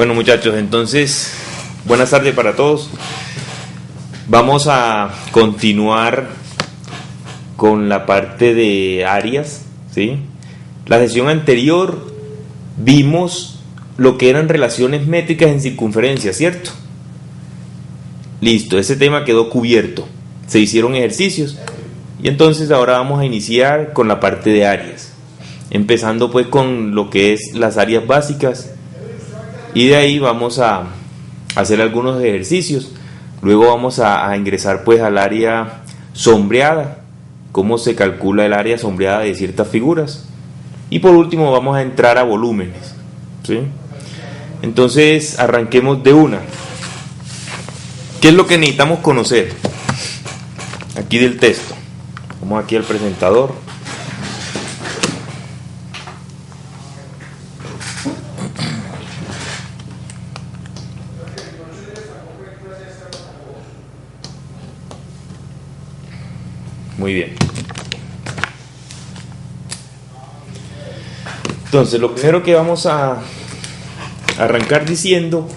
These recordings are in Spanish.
Bueno, muchachos, entonces, buenas tardes para todos. Vamos a continuar con la parte de áreas, ¿sí? La sesión anterior vimos lo que eran relaciones métricas en circunferencia, ¿cierto? Listo, ese tema quedó cubierto. Se hicieron ejercicios y entonces ahora vamos a iniciar con la parte de áreas, empezando pues con lo que es las áreas básicas, y de ahí vamos a hacer algunos ejercicios. Luego vamos a ingresar pues al área sombreada, cómo se calcula el área sombreada de ciertas figuras, y por último vamos a entrar a volúmenes, ¿sí? Entonces arranquemos de una. ¿Qué es lo que necesitamos conocer aquí del texto? Vamos aquí al presentador. Muy bien. Entonces, lo primero que vamos a arrancar diciendo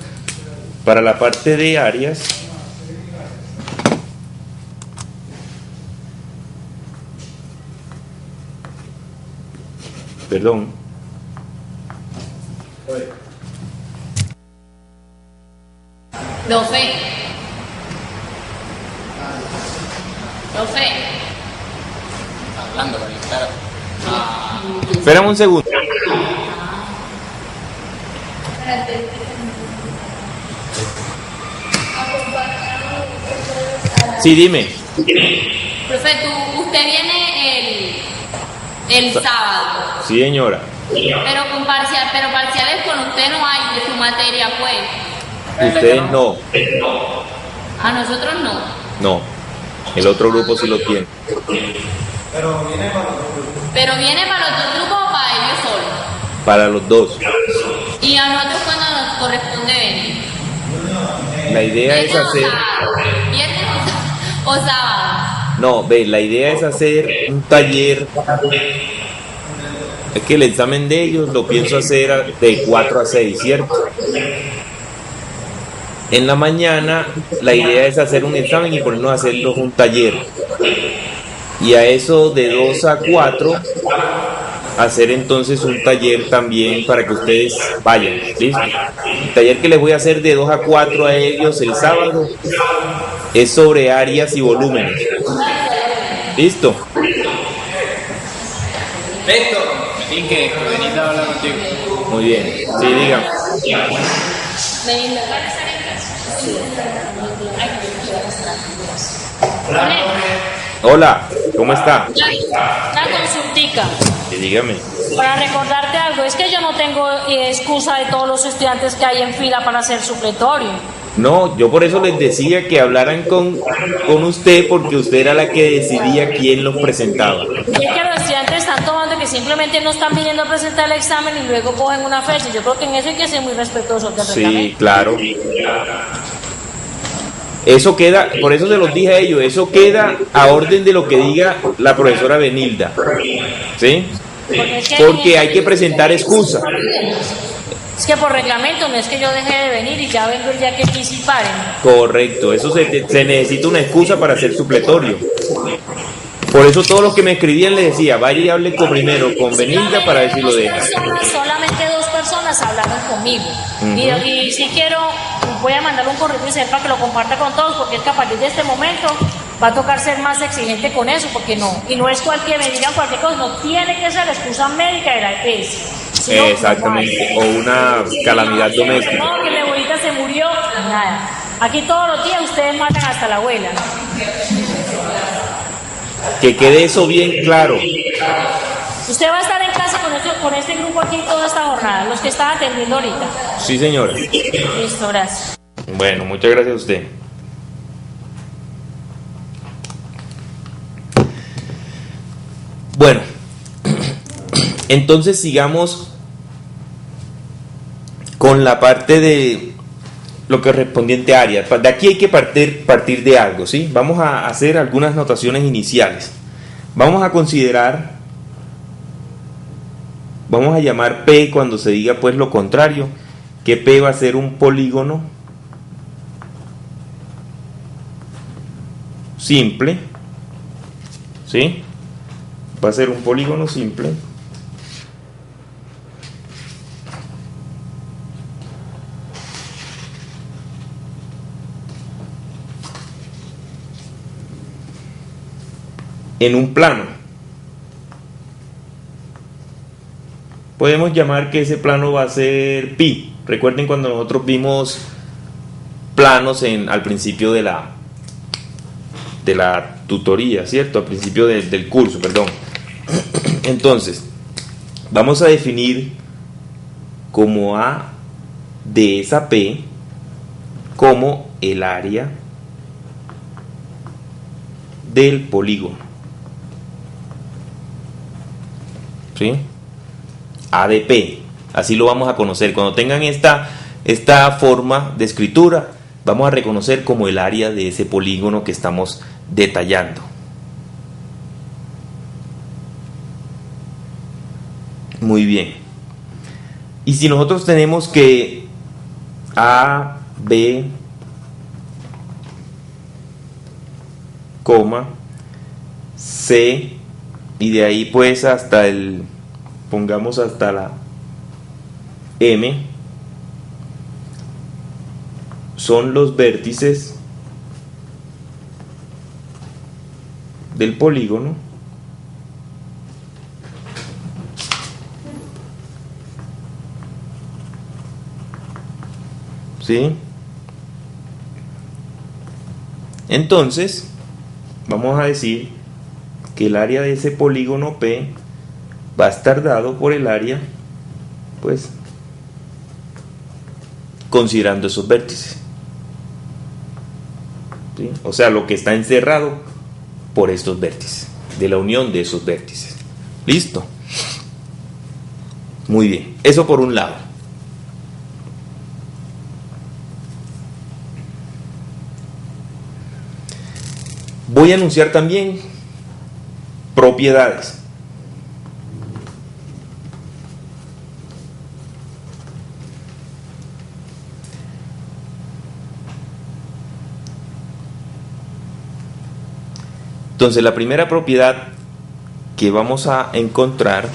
para la parte de áreas, perdón, Profe. Hablando, claro. espérame un segundo. Sí, dime. Profe, usted viene el sábado. Sí, señora. Pero parciales con usted no hay de su materia, pues. Ustedes no. A nosotros no. No. El otro grupo sí lo tiene. Pero viene para los dos grupos o para ellos solos. Para los dos. Y a nosotros cuando nos corresponde venir. La idea es ¿Viernes o hacer... sábado? ¿Viernes o sábado? No, ve, la idea es hacer un taller. Es que el examen de ellos lo pienso hacer de 4 a 6, ¿cierto? En la mañana la idea es hacer un examen y ponernos a hacerlos un taller. Y a eso de 2 a 4 hacer entonces un taller también para que ustedes vayan, ¿listo? El taller que les voy a hacer de 2 a 4 a ellos el sábado es sobre áreas y volúmenes. ¿Listo? Héctor, me tienen que venir a hablar contigo. Muy bien. Sí, dígame. Hola, ¿cómo está? Una consultica, Sí, dígame. para recordarte algo, es que yo no tengo excusa de todos los estudiantes que hay en fila para hacer supletorio. No, yo por eso les decía que hablaran con usted, porque usted era la que decidía quién los presentaba. Es que los estudiantes están tomando que simplemente no están viniendo a presentar el examen y luego cogen una fecha. Yo creo que en eso hay que ser muy respetuosos del Sí, reglamento. claro. Eso queda, por eso se los dije a ellos, eso queda a orden de lo que diga la profesora Benilda. ¿Sí? Porque hay que presentar excusa. Es que por reglamento no es que yo deje de venir y ya vengo el día que quise y paren. Correcto, eso se necesita una excusa para hacer supletorio. Por eso todos los que me escribían les decía, vaya y hable primero con Benilda para ver si lo deja. Solamente 2 personas hablaron conmigo. Y si quiero, voy a mandar un correo y sepa que lo comparta con todos, porque es que a partir de este momento va a tocar ser más exigente con eso, porque no. Y no es cualquier, me digan cualquier cosa, no tiene que ser la excusa médica de la EPS. Si no, Exactamente, o una calamidad doméstica. No, que la abuelita se murió, nada. Aquí todos los días ustedes matan hasta la abuela. Que quede eso bien claro. Usted va a estar en casa con este grupo aquí toda esta jornada, los que están atendiendo ahorita. Sí, señora. Listo, gracias. Bueno, muchas gracias a usted. Bueno, entonces sigamos con la parte de lo que correspondiente a áreas. De aquí hay que partir de algo, ¿sí? Vamos a hacer algunas notaciones iniciales. Vamos a considerar, vamos a llamar P cuando se diga pues lo contrario, que P va a ser un polígono simple, ¿sí? Va a ser un polígono simple en un plano. Podemos llamar que ese plano va a ser pi. Recuerden cuando nosotros vimos planos al principio de la tutoría, ¿cierto? Al principio del curso, perdón. Entonces, vamos a definir como A de esa P como el área del polígono, ¿sí? A de P, así lo vamos a conocer. Cuando tengan esta forma de escritura, vamos a reconocer como el área de ese polígono que estamos detallando. Muy bien. Y si nosotros tenemos que A, B, coma, C, y de ahí pues hasta pongamos hasta la M, son los vértices del polígono, ¿sí? Entonces vamos a decir que el área de ese polígono P va a estar dado por el área, pues, considerando esos vértices, ¿sí? O sea, lo que está encerrado por estos vértices, de la unión de esos vértices. ¿Listo? Muy bien, eso por un lado. Voy a anunciar también propiedades. Entonces, la primera propiedad que vamos a encontrar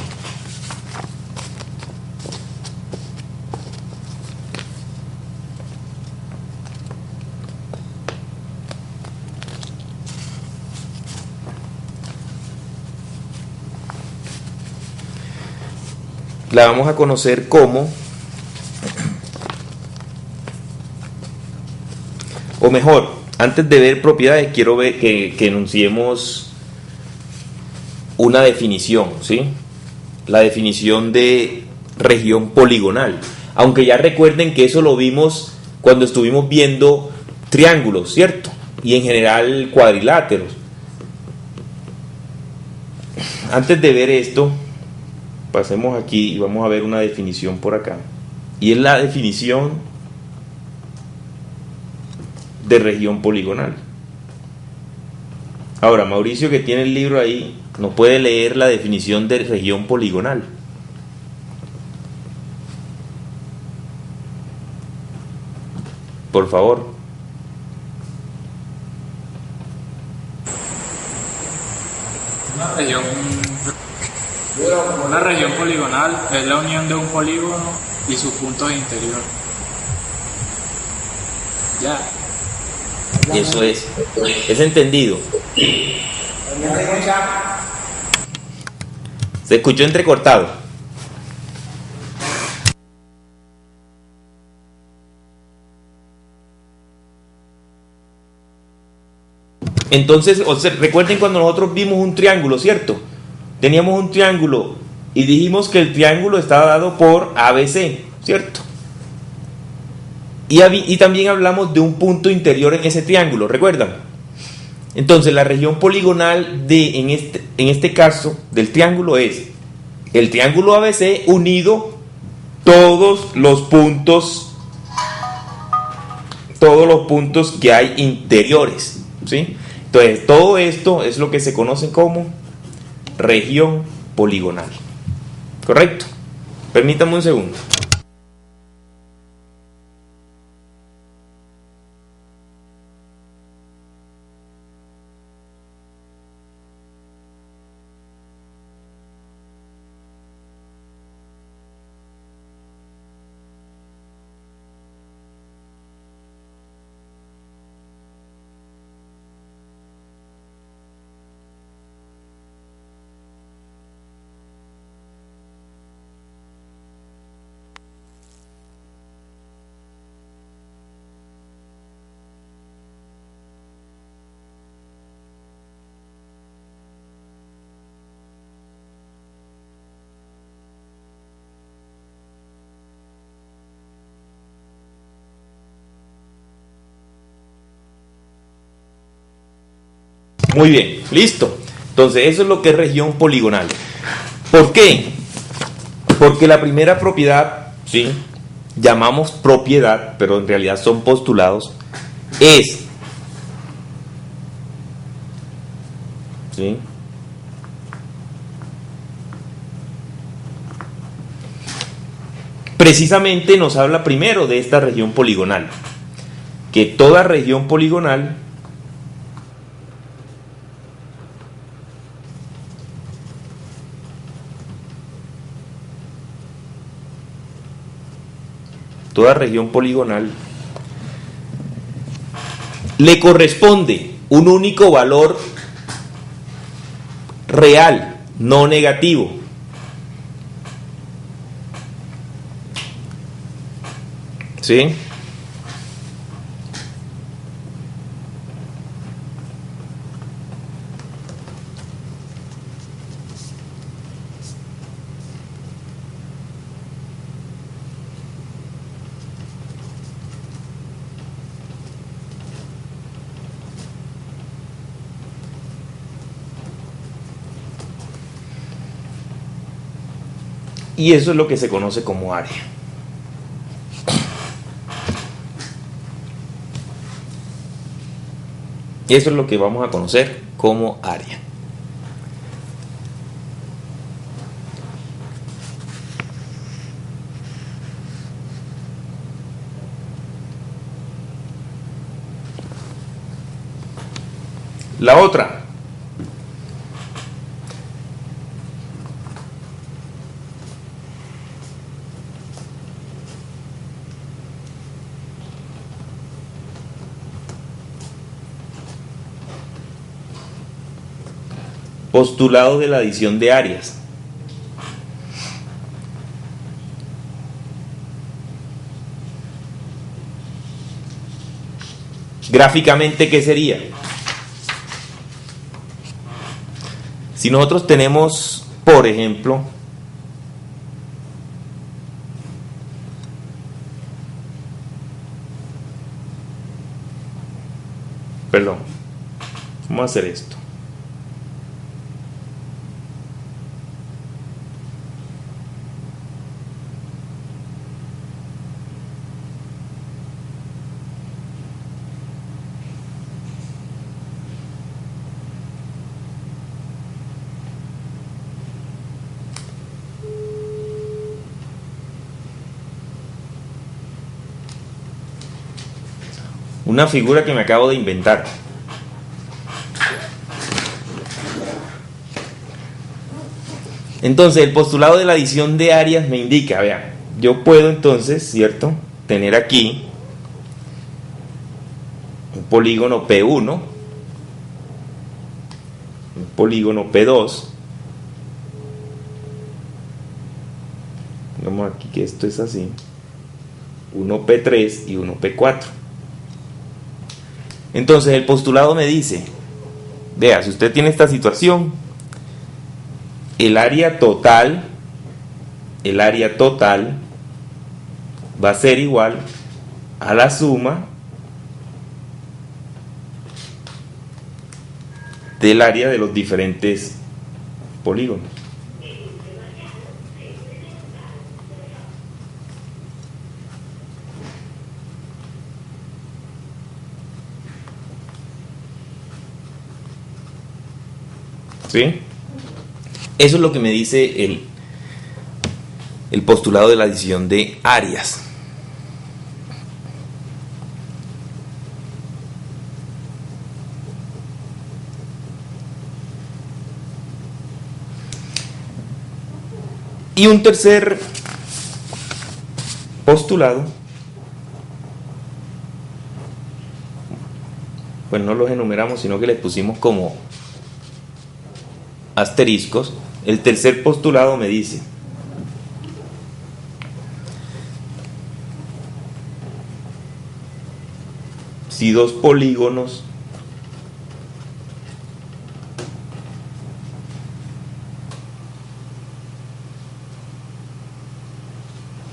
la vamos a conocer como, o mejor, antes de ver propiedades, quiero ver que enunciemos una definición, ¿sí? La definición de región poligonal. Aunque ya recuerden que eso lo vimos cuando estuvimos viendo triángulos, ¿cierto? Y en general cuadriláteros. Antes de ver esto, pasemos aquí y vamos a ver una definición por acá. Y es la definición de región poligonal. Ahora, Mauricio, que tiene el libro ahí, ¿nos puede leer la definición de región poligonal? Por favor. Una región poligonal es la unión de un polígono y sus puntos interiores. Ya. Eso es entendido. Se escuchó entrecortado. Entonces, recuerden cuando nosotros vimos un triángulo, ¿cierto? Teníamos un triángulo y dijimos que el triángulo estaba dado por ABC, ¿cierto? Y también hablamos de un punto interior en ese triángulo, ¿recuerdan? Entonces, la región poligonal en este caso del triángulo es el triángulo ABC unido todos los puntos que hay interiores, ¿sí? Entonces, todo esto es lo que se conoce como región poligonal. ¿Correcto? Permítanme un segundo. Muy bien, listo. Entonces, eso es lo que es región poligonal. ¿Por qué? Porque la primera propiedad, ¿sí? Llamamos propiedad, pero en realidad son postulados, es, ¿sí? Precisamente nos habla primero de esta región poligonal, que toda región poligonal le corresponde un único valor real, no negativo. ¿Sí? Y eso es lo que se conoce como área. Y eso es lo que vamos a conocer como área. La otra. Postulado de la adición de áreas. Gráficamente, ¿qué sería? Si nosotros tenemos, por ejemplo, vamos a hacer esto. Una figura que me acabo de inventar. Entonces, el postulado de la adición de áreas me indica, vean, yo puedo entonces, ¿cierto?, tener aquí un polígono P1, un polígono P2. Digamos aquí que esto es así, uno P3 y uno P4. Entonces el postulado me dice, vea, si usted tiene esta situación, el área total va a ser igual a la suma del área de los diferentes polígonos. ¿Sí? Eso es lo que me dice el postulado de la adición de áreas. Y un tercer postulado, pues no los enumeramos, sino que les pusimos como asteriscos. El tercer postulado me dice si dos polígonos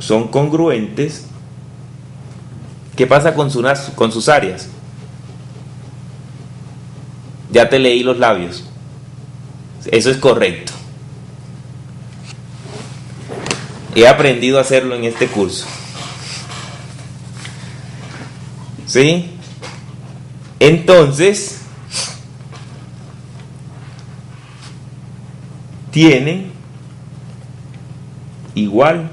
son congruentes, ¿qué pasa con sus áreas? Ya te leí los labios. Eso es correcto. He aprendido a hacerlo en este curso. ¿Sí? Entonces, tienen igual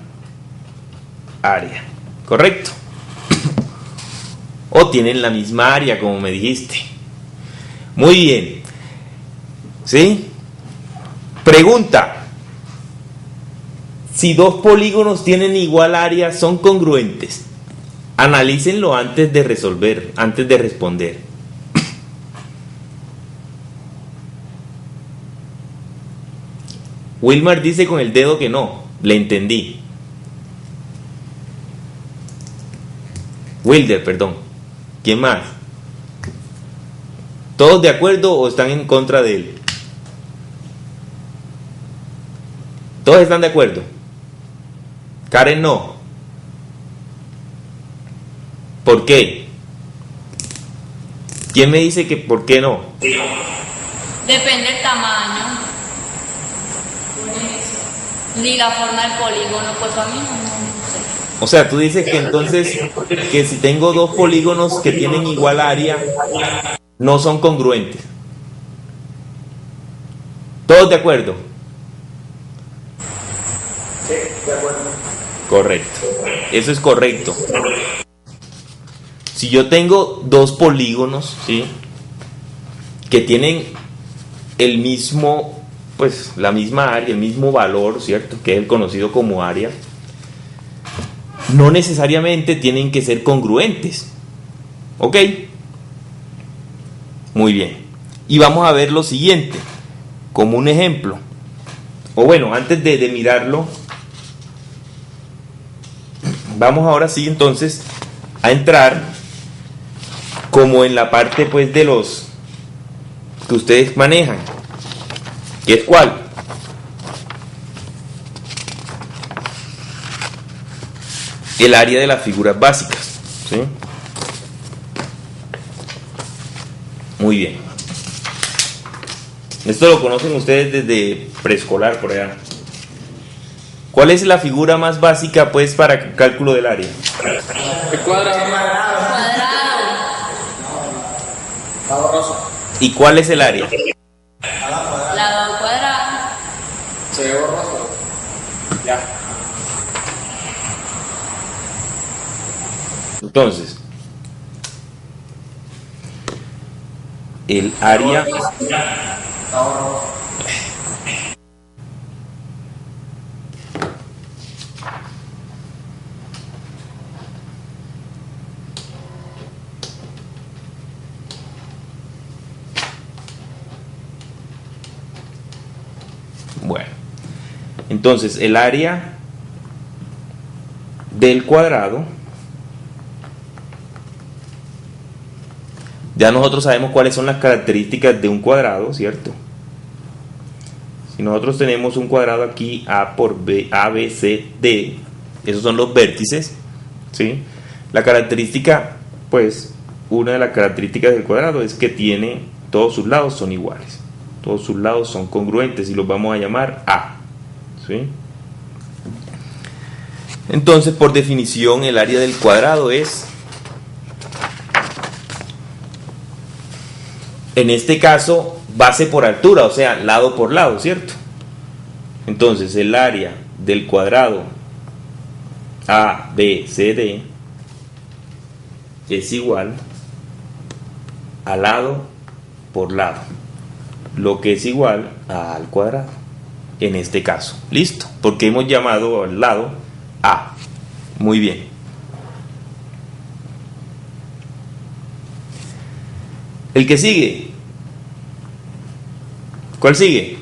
área. ¿Correcto? O tienen la misma área, como me dijiste. Muy bien. ¿Sí? Pregunta. Si dos polígonos tienen igual área, ¿son congruentes? Analícenlo antes de resolver, antes de responder. Wilmar dice con el dedo que no. Le entendí. Wilder, perdón. ¿Quién más? ¿Todos de acuerdo o están en contra de él? ¿Todos están de acuerdo? Karen no. ¿Por qué? ¿Quién me dice que por qué no? Depende del tamaño. Ni la forma del polígono, pues a mí no sé. O sea, tú dices que entonces, que si tengo dos polígonos que tienen igual área, no son congruentes. ¿Todos de acuerdo? Sí, de acuerdo. Correcto. Eso es correcto. Si yo tengo dos polígonos, ¿sí?, que tienen el mismo, pues la misma área, el mismo valor, ¿cierto?, que es el conocido como área, no necesariamente tienen que ser congruentes. ¿Ok? Muy bien. Y vamos a ver lo siguiente, como un ejemplo. O bueno, antes de mirarlo, vamos ahora sí entonces a entrar como en la parte pues de los que ustedes manejan. ¿Qué es cuál? El área de las figuras básicas, ¿sí? Muy bien. Esto lo conocen ustedes desde preescolar por allá. ¿Cuál es la figura más básica pues para cálculo del área? El cuadrado. Está borroso. ¿Y cuál es el área? Lado al cuadrado. Se ve borroso. Ya. Entonces, el área... Bueno, entonces el área del cuadrado, ya nosotros sabemos cuáles son las características de un cuadrado, ¿cierto? Si nosotros tenemos un cuadrado aquí, A por B, A, B, C, D, esos son los vértices, ¿sí? La característica, pues, una de las características del cuadrado es que tiene, todos sus lados son iguales, todos sus lados son congruentes y los vamos a llamar A, ¿sí? Entonces, por definición, el área del cuadrado es, en este caso, base por altura, o sea, lado por lado, ¿cierto? Entonces, el área del cuadrado A, B, C, D es igual a lado por lado, lo que es igual a al cuadrado, en este caso. ¿Listo? Porque hemos llamado al lado A. Muy bien. El que sigue. ¿Cuál sigue?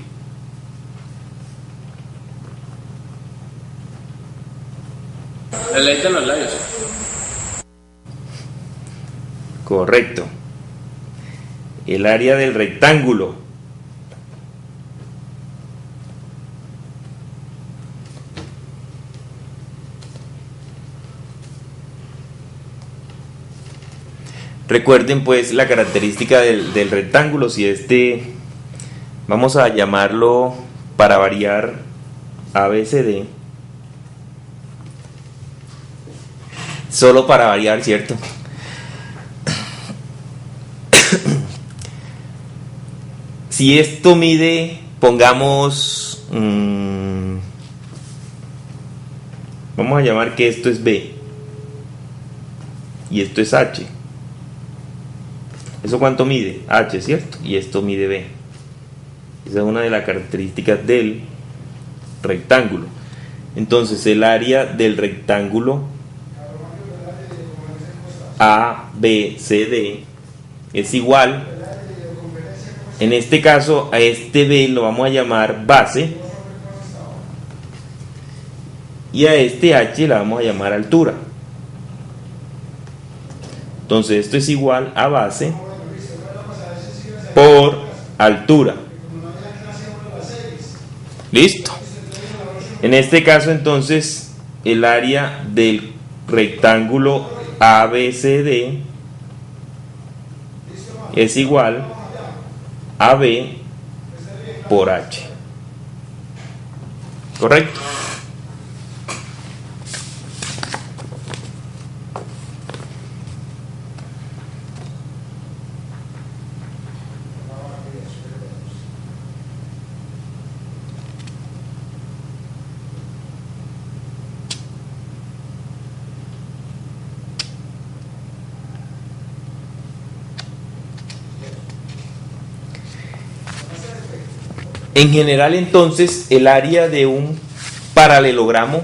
El ley de los labios. Correcto. El área del rectángulo. Recuerden pues la característica del rectángulo. Si vamos a llamarlo para variar ABCD, solo para variar, ¿cierto? Si esto mide, pongamos, vamos a llamar que esto es B y esto es H. ¿Eso cuánto mide? H, ¿cierto? Y esto mide B. Esa es una de las características del rectángulo. Entonces el área del rectángulo ABCD es igual, en este caso, a este B lo vamos a llamar base y a este H la vamos a llamar altura. Entonces esto es igual a base por altura. ¿Listo? En este caso entonces el área del rectángulo ABCD es igual a B por H. ¿Correcto? En general, entonces, el área de un paralelogramo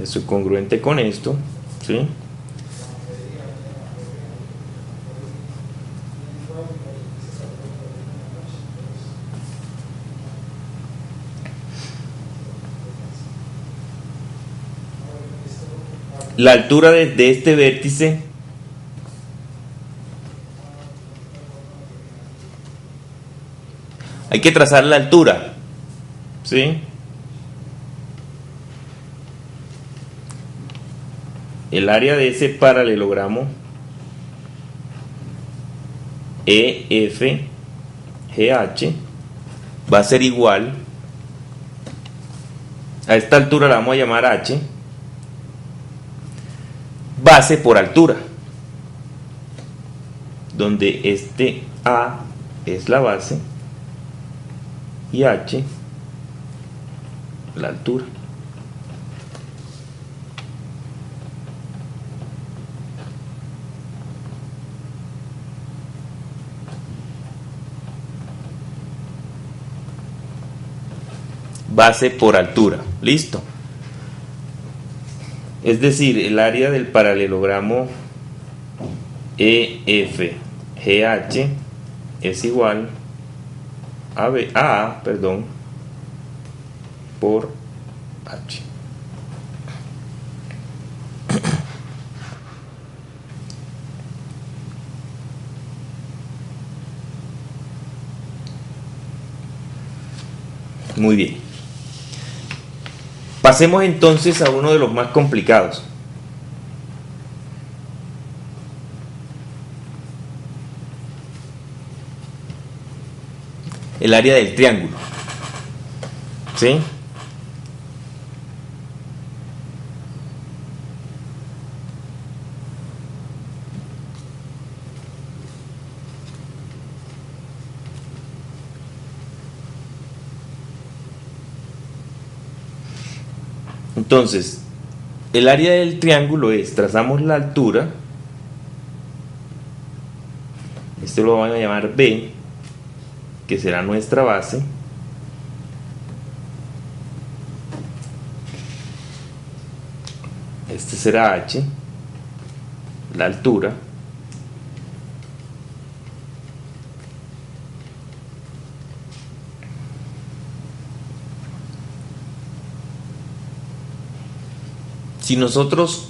es congruente con esto, ¿sí? La altura de este vértice hay que trazar la altura, ¿sí? El área de ese paralelogramo EFGH va a ser igual a esta altura, la vamos a llamar H, base por altura, donde este A es la base y H la altura. Base por altura, listo. Es decir, el área del paralelogramo EFGH es igual a A por H. Muy bien. Pasemos entonces a uno de los más complicados. El área del triángulo. ¿Sí? Entonces, el área del triángulo es, trazamos la altura, este lo vamos a llamar B, que será nuestra base, este será H, la altura,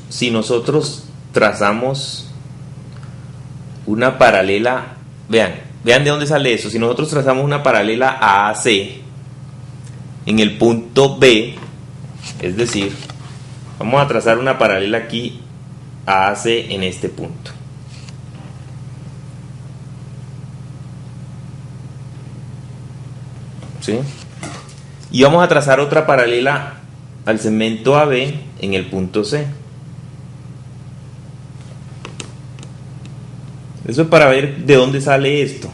Si nosotros trazamos una paralela, vean de dónde sale eso. Si nosotros trazamos una paralela a AC en el punto B, es decir, vamos a trazar una paralela aquí a AC en este punto. ¿Sí? Y vamos a trazar otra paralela al segmento AB en el punto C. Eso es para ver de dónde sale esto.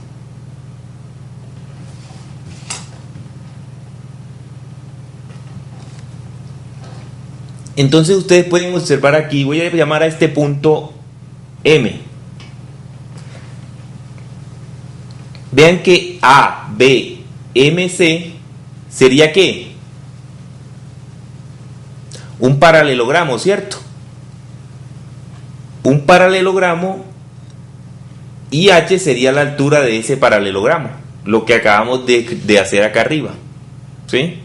Entonces ustedes pueden observar aquí, voy a llamar a este punto M. Vean que A, B, M, C sería ¿qué? Un paralelogramo, ¿cierto? Un paralelogramo y H sería la altura de ese paralelogramo, lo que acabamos de hacer acá arriba, ¿sí?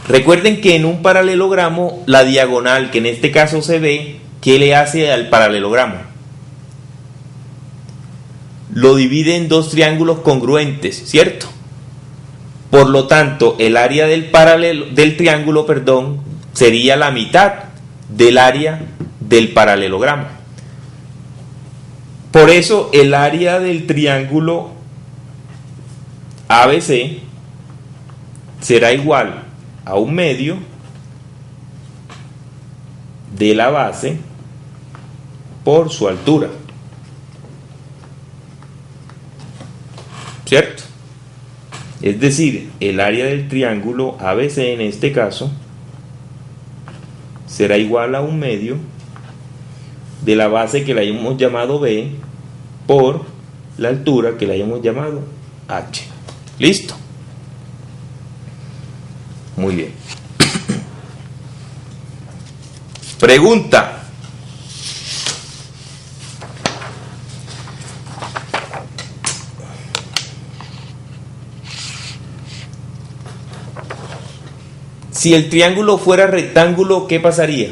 Recuerden que en un paralelogramo la diagonal, que en este caso se ve, ¿qué le hace al paralelogramo? Lo divide en dos triángulos congruentes, ¿cierto? Por lo tanto, el área del triángulo, sería la mitad del área del paralelogramo. Por eso el área del triángulo ABC será igual a un medio de la base por su altura, ¿cierto? Es decir, el área del triángulo ABC en este caso será igual a un medio de la base que la hayamos llamado B por la altura que la hayamos llamado H. ¿Listo? Muy bien. Pregunta. Si el triángulo fuera rectángulo, ¿qué pasaría?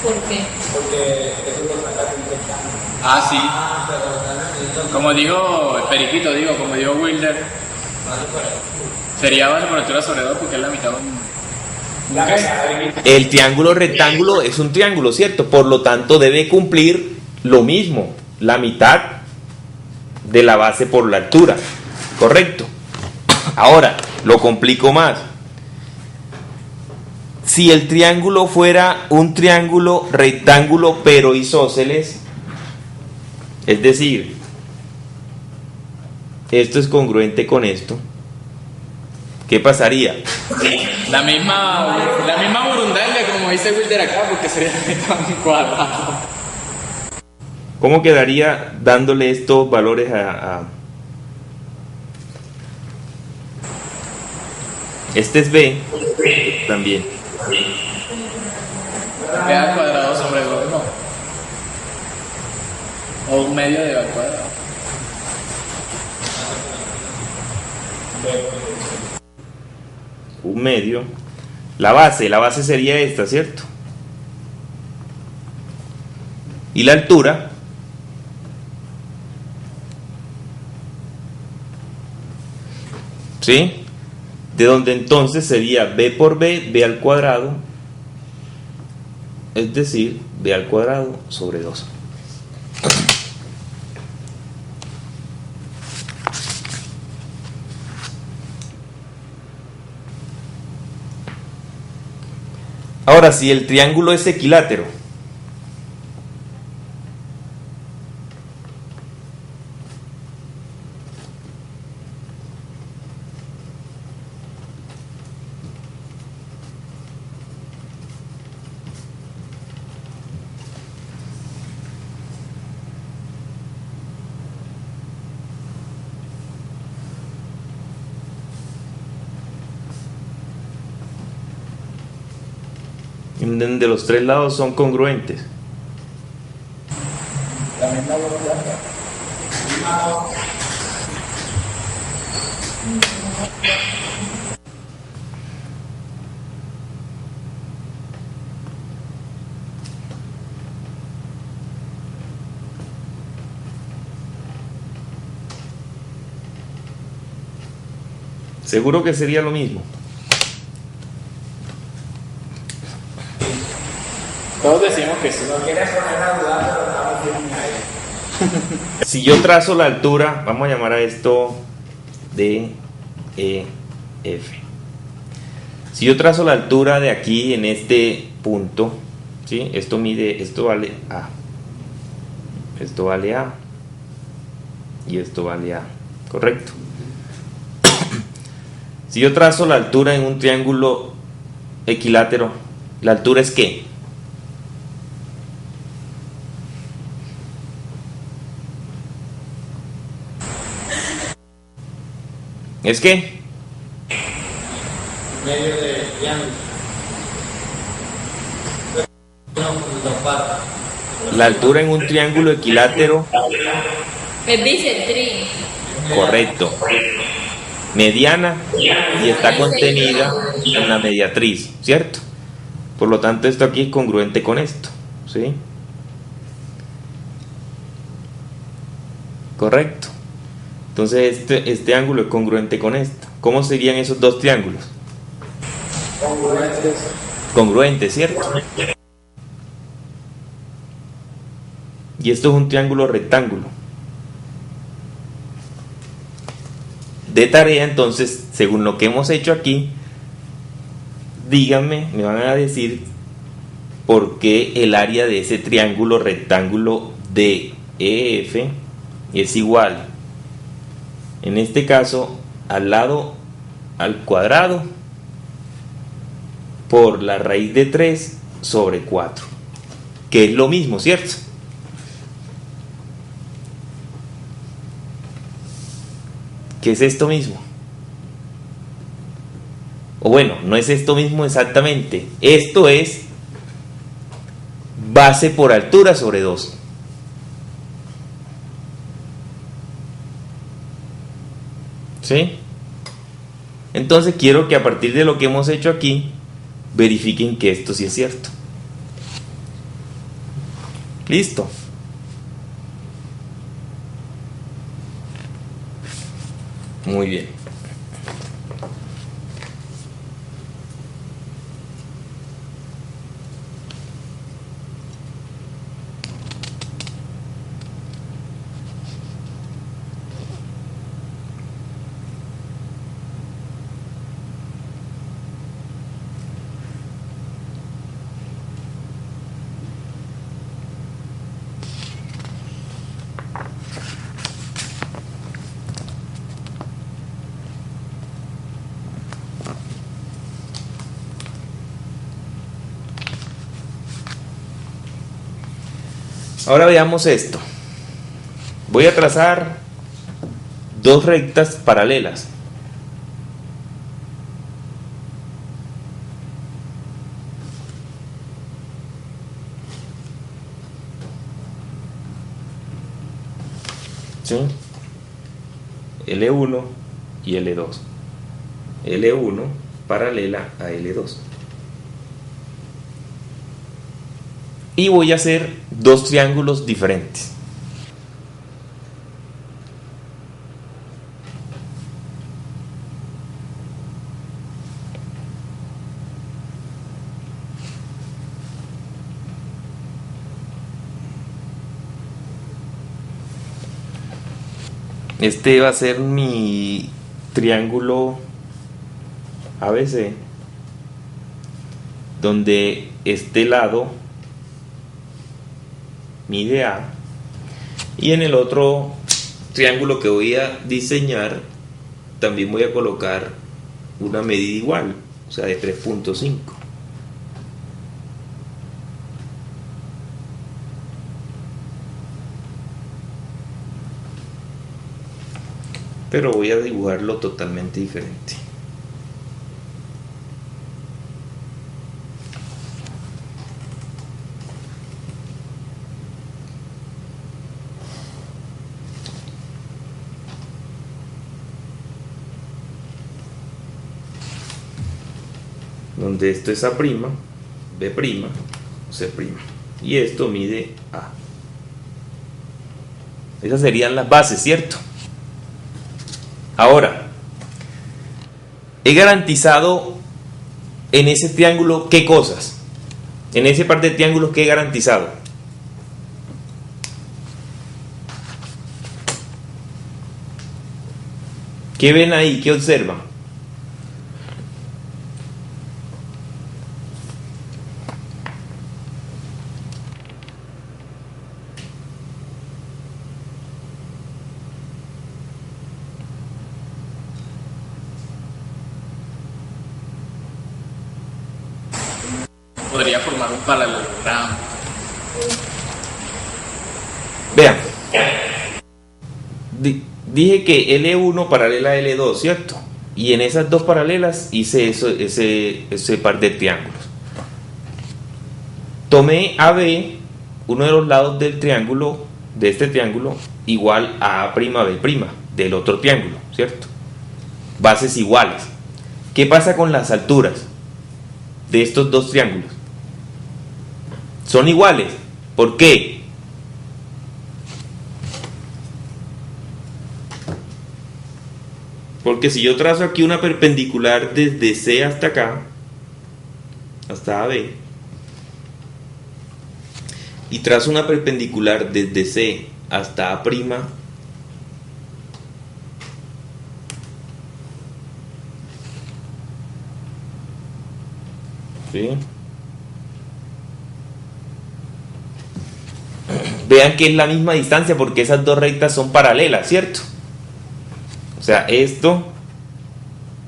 ¿Por qué? Ah, sí. Como dijo el Periquito, como dijo Wilder, sería base por altura sobre 2 porque es la mitad de un... El triángulo rectángulo es un triángulo, ¿cierto? Por lo tanto debe cumplir lo mismo, la mitad de la base por la altura, ¿correcto? Ahora, lo complico más. Si el triángulo fuera un triángulo rectángulo pero isósceles, es decir, esto es congruente con esto, ¿qué pasaría? La misma burundanga, como dice Wilder acá, porque sería un cuadrado. ¿Cómo quedaría dándole estos valores a... Este es B también. B al cuadrado sobre 2, no. O un medio de B al cuadrado. Un medio. La base sería esta, ¿cierto? Y la altura ¿sí? De donde entonces sería B por B, B al cuadrado, es decir, B al cuadrado sobre 2. Ahora, si el triángulo es equilátero, en donde los tres lados son congruentes. La misma voluntad. Seguro que sería lo mismo. Todos decimos que sí. Si yo trazo la altura, vamos a llamar a esto D, E, F. Si yo trazo la altura de aquí en este punto, ¿sí? Esto mide, esto vale A. Esto vale A. Y esto vale A. ¿Correcto? Si yo trazo la altura en un triángulo equilátero, ¿la altura es qué? ¿Es qué? Medio de triángulo. La altura en un triángulo equilátero. Es bisectriz. Correcto. Mediana y está contenida en la mediatriz, ¿cierto? Por lo tanto, esto aquí es congruente con esto, ¿sí? Correcto. Entonces, este ángulo es congruente con esto. ¿Cómo serían esos dos triángulos? Congruentes. Congruentes, ¿cierto? Y esto es un triángulo rectángulo. De tarea, entonces, según lo que hemos hecho aquí, díganme, me van a decir por qué el área de ese triángulo rectángulo DEF es igual, en este caso, al lado al cuadrado por la raíz de 3 sobre 4, que es lo mismo, ¿cierto? ¿Qué es esto mismo? O bueno, no es esto mismo exactamente. Esto es base por altura sobre 2. ¿Sí? Entonces quiero que a partir de lo que hemos hecho aquí, verifiquen que esto sí es cierto. Listo. Muy bien. Ahora veamos esto. Voy a trazar dos rectas paralelas. ¿Sí? L1 y L2. L1 paralela a L2. Y voy a hacer dos triángulos diferentes. Este va a ser mi triángulo ABC, donde este lado mide A, y en el otro triángulo que voy a diseñar también voy a colocar una medida igual, o sea, de 3.5. Pero voy a dibujarlo totalmente diferente. donde esto es A', B', C', y esto mide A. Esas serían las bases, ¿cierto? Ahora, he garantizado en ese triángulo ¿qué cosas? En ese par de triángulos, ¿qué he garantizado? ¿Qué ven ahí? ¿Qué observan? Podría formar un paralelogramo. Vean, dije que L1 paralela a L2, ¿cierto? Y en esas dos paralelas hice ese par de triángulos. Tomé AB, uno de los lados del triángulo, de este triángulo, igual a A', B', del otro triángulo, ¿cierto? Bases iguales. ¿Qué pasa con las alturas de estos dos triángulos? Son iguales. ¿Por qué? Porque si yo trazo aquí una perpendicular desde C hasta acá, hasta AB, y trazo una perpendicular desde C hasta A', ¿sí? Vean que es la misma distancia porque esas dos rectas son paralelas, ¿cierto? O sea, esto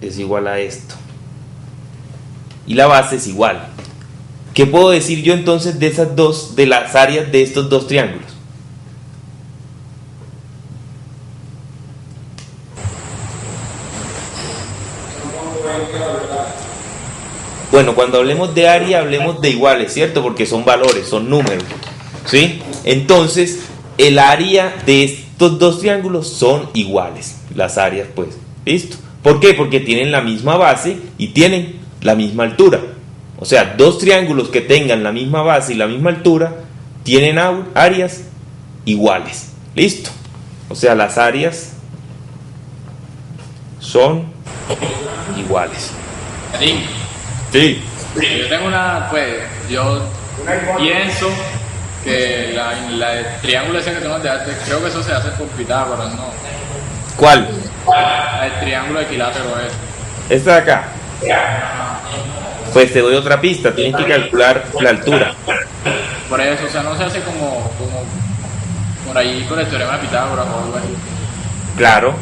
es igual a esto. Y la base es igual. ¿Qué puedo decir yo entonces de esas dos, de las áreas de estos dos triángulos? Bueno, cuando hablemos de área, hablemos de iguales, ¿cierto? Porque son valores, son números, ¿sí? Entonces, el área de estos dos triángulos son iguales, las áreas, pues, ¿listo? ¿Por qué? Porque tienen la misma base y tienen la misma altura. O sea, dos triángulos que tengan la misma base y la misma altura tienen áreas iguales, ¿listo? O sea, las áreas son iguales. Sí. Yo tengo yo pienso que el triángulo ese que tenemos de arte, creo que eso se hace por Pitágoras, ¿no? ¿Cuál? El triángulo equilátero es. ¿Esta de acá? Pues te doy otra pista, tienes que calcular la altura. Por eso, o sea, no se hace como por ahí, por el teorema de Pitágoras o algo así. Claro.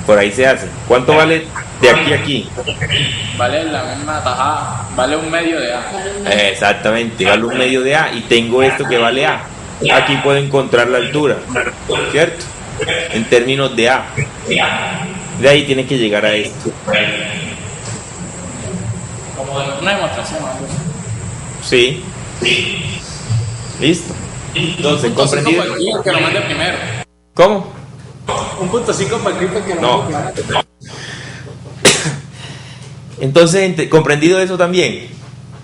Por ahí se hace. ¿Cuánto vale de aquí a aquí? Vale la misma tajada, vale un medio de A. Exactamente, vale un medio de A y tengo esto que vale A. Aquí puedo encontrar la altura, ¿cierto? En términos de A. De ahí tienes que llegar a esto. Como una demostración, ¿no? Sí. Listo. Entonces, comprendido. Que lo mande primero. ¿Cómo? 1.5 para el clip que no. Entonces, comprendido eso también,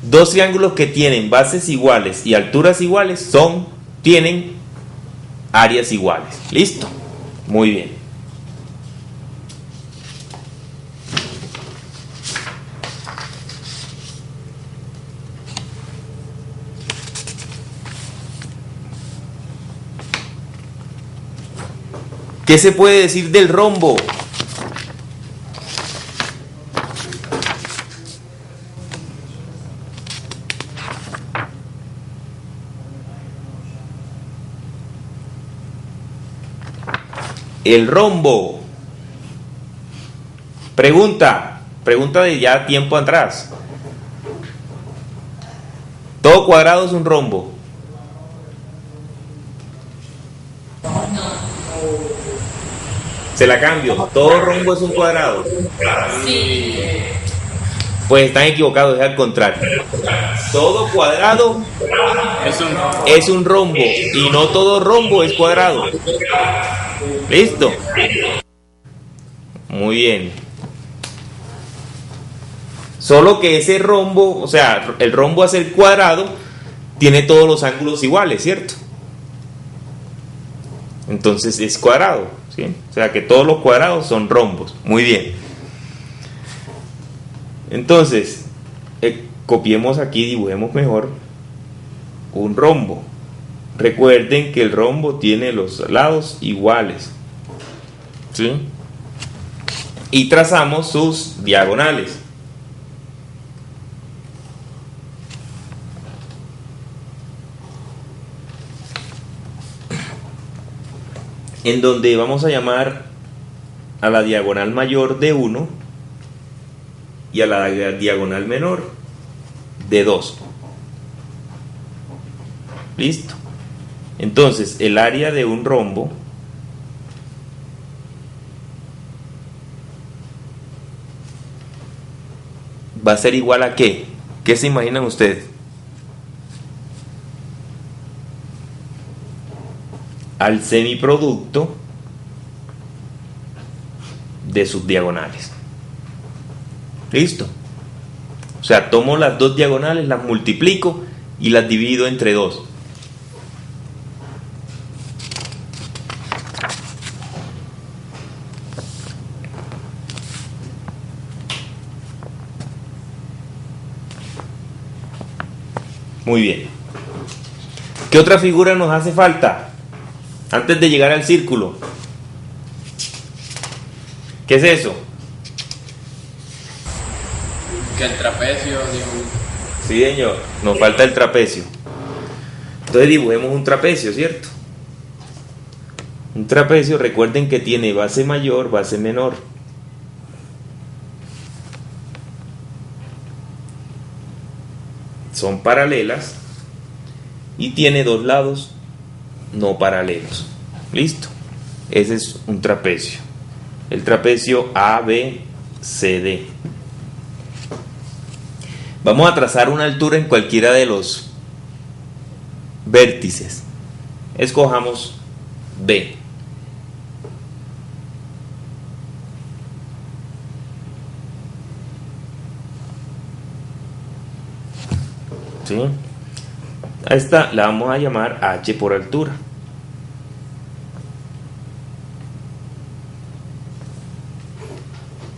dos triángulos que tienen bases iguales y alturas iguales tienen áreas iguales. ¿Listo? Muy bien. ¿Qué se puede decir del rombo? El rombo. Pregunta de ya tiempo atrás. Todo cuadrado es un rombo. Se la cambio. Todo rombo es un cuadrado. Sí. Pues están equivocados, es al contrario. Todo cuadrado es un rombo y no todo rombo es cuadrado. ¿Listo? Muy bien. Solo que ese rombo, o sea, el rombo a ser cuadrado, tiene todos los ángulos iguales, ¿cierto? Entonces es cuadrado, ¿sí? O sea que todos los cuadrados son rombos. Muy bien. Entonces, copiemos aquí, dibujemos mejor un rombo. Recuerden que el rombo tiene los lados iguales, ¿sí? Y trazamos sus diagonales. En donde vamos a llamar a la diagonal mayor de 1 y a la diagonal menor de 2. Listo. Entonces el área de un rombo va a ser igual a ¿qué? ¿Qué se imaginan ustedes? Al semiproducto de sus diagonales. Listo. O sea, tomo las dos diagonales, las multiplico y las divido entre 2. Muy bien. ¿Qué otra figura nos hace falta antes de llegar al círculo? ¿Qué es eso? Que el trapecio, Sí, señor, nos falta el trapecio. Entonces dibujemos un trapecio, ¿cierto? Un trapecio, recuerden que tiene base mayor, base menor. Son paralelas y tiene dos lados no paralelos. Listo. Ese es un trapecio. El trapecio ABCD. Vamos a trazar una altura en cualquiera de los vértices. Escojamos B. ¿Sí? A esta la vamos a llamar H por altura.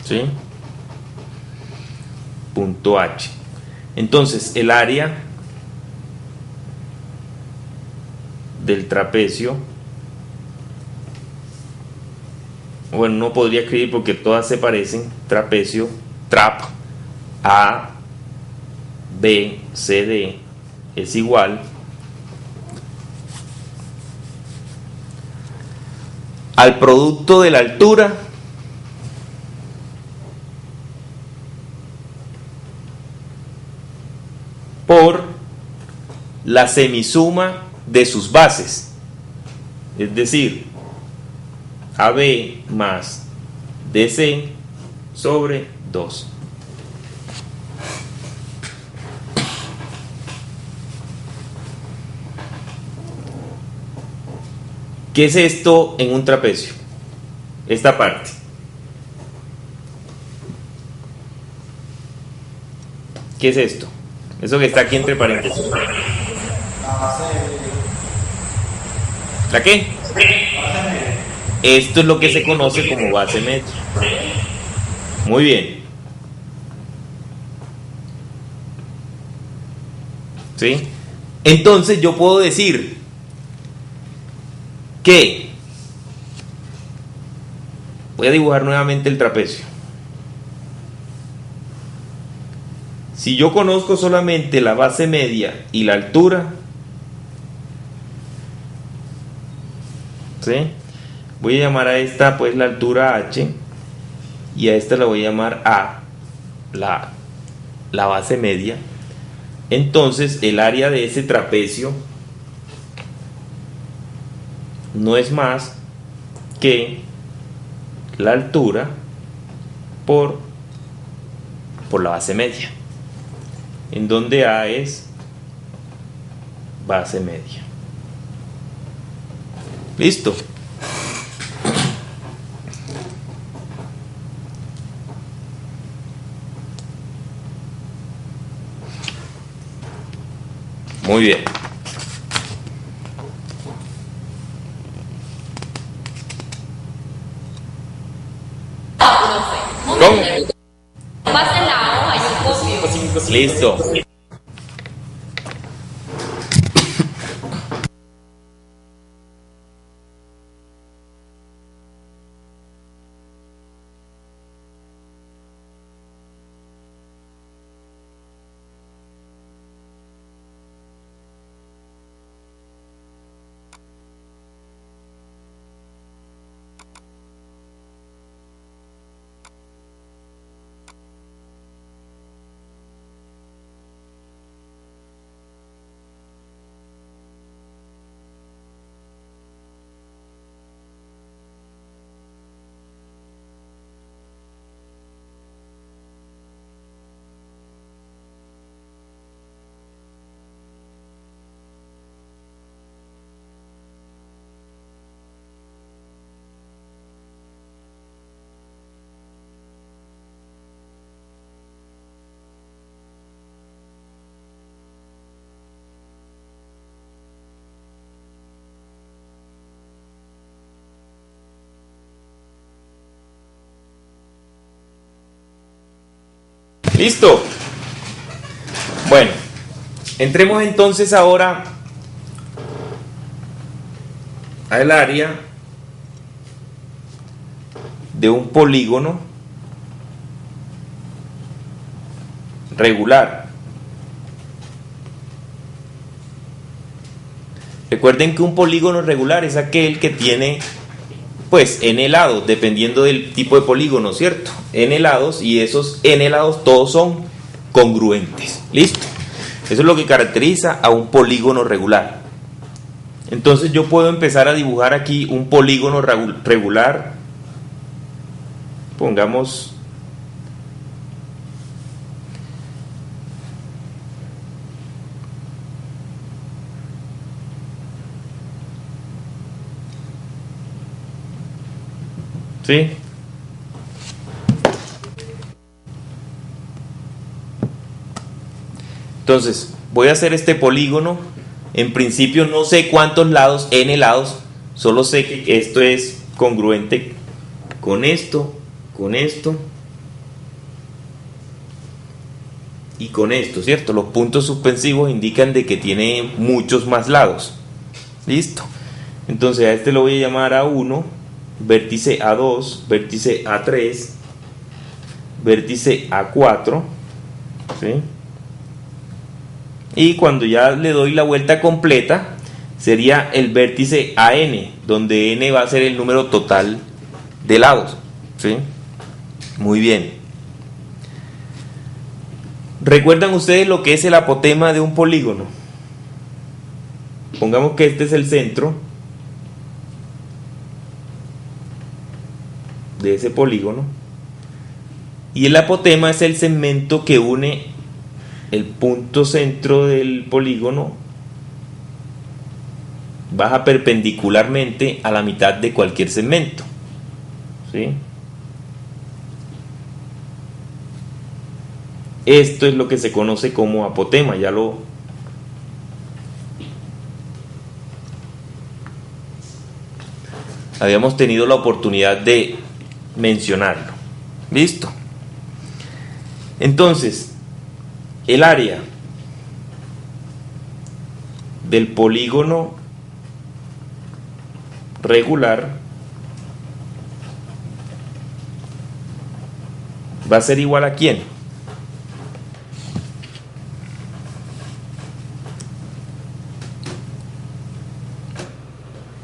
¿Sí? Punto H. Entonces el área del trapecio, bueno, no podría escribir porque todas se parecen. Trapecio, trap, A, B, C, D es igual al producto de la altura por la semisuma de sus bases, es decir, AB más DC sobre 2. ¿Qué es esto en un trapecio? Esta parte. ¿Qué es esto? Eso que está aquí entre paréntesis. ¿La qué? Esto es lo que se conoce como base media. Muy bien. ¿Sí? Entonces yo puedo decir que voy a dibujar nuevamente el trapecio. Si yo conozco solamente la base media y la altura, ¿sí? Voy a llamar a esta pues la altura H y a esta la voy a llamar A, la base media. Entonces el área de ese trapecio no es más que la altura por la base media, en donde A es base media. Listo. Muy bien. ¿Cómo? Pasa en la hoja, yo copio. Listo. Listo. Bueno, entremos entonces ahora al área de un polígono regular. Recuerden que un polígono regular es aquel que tiene pues n lados, dependiendo del tipo de polígono, ¿cierto? N lados, y esos n lados todos son congruentes. ¿Listo? Eso es lo que caracteriza a un polígono regular. Entonces yo puedo empezar a dibujar aquí un polígono regular. Pongamos ¿sí? Entonces, voy a hacer este polígono. En principio no sé cuántos lados, n lados, solo sé que esto es congruente con esto y con esto, ¿cierto? Los puntos suspensivos indican de que tiene muchos más lados. ¿Listo? Entonces a este lo voy a llamar A1, vértice A2, vértice A3, vértice A4, ¿sí? Y cuando ya le doy la vuelta completa sería el vértice AN, donde n va a ser el número total de lados, ¿sí? Muy bien. ¿Recuerdan ustedes lo que es el apotema de un polígono? Pongamos que este es el centro de ese polígono y el apotema es el segmento que une el punto centro del polígono, baja perpendicularmente a la mitad de cualquier segmento, ¿sí? Esto es lo que se conoce como apotema, ya lo habíamos tenido la oportunidad de mencionarlo. ¿Listo? Entonces, el área del polígono regular va a ser igual a ¿quién?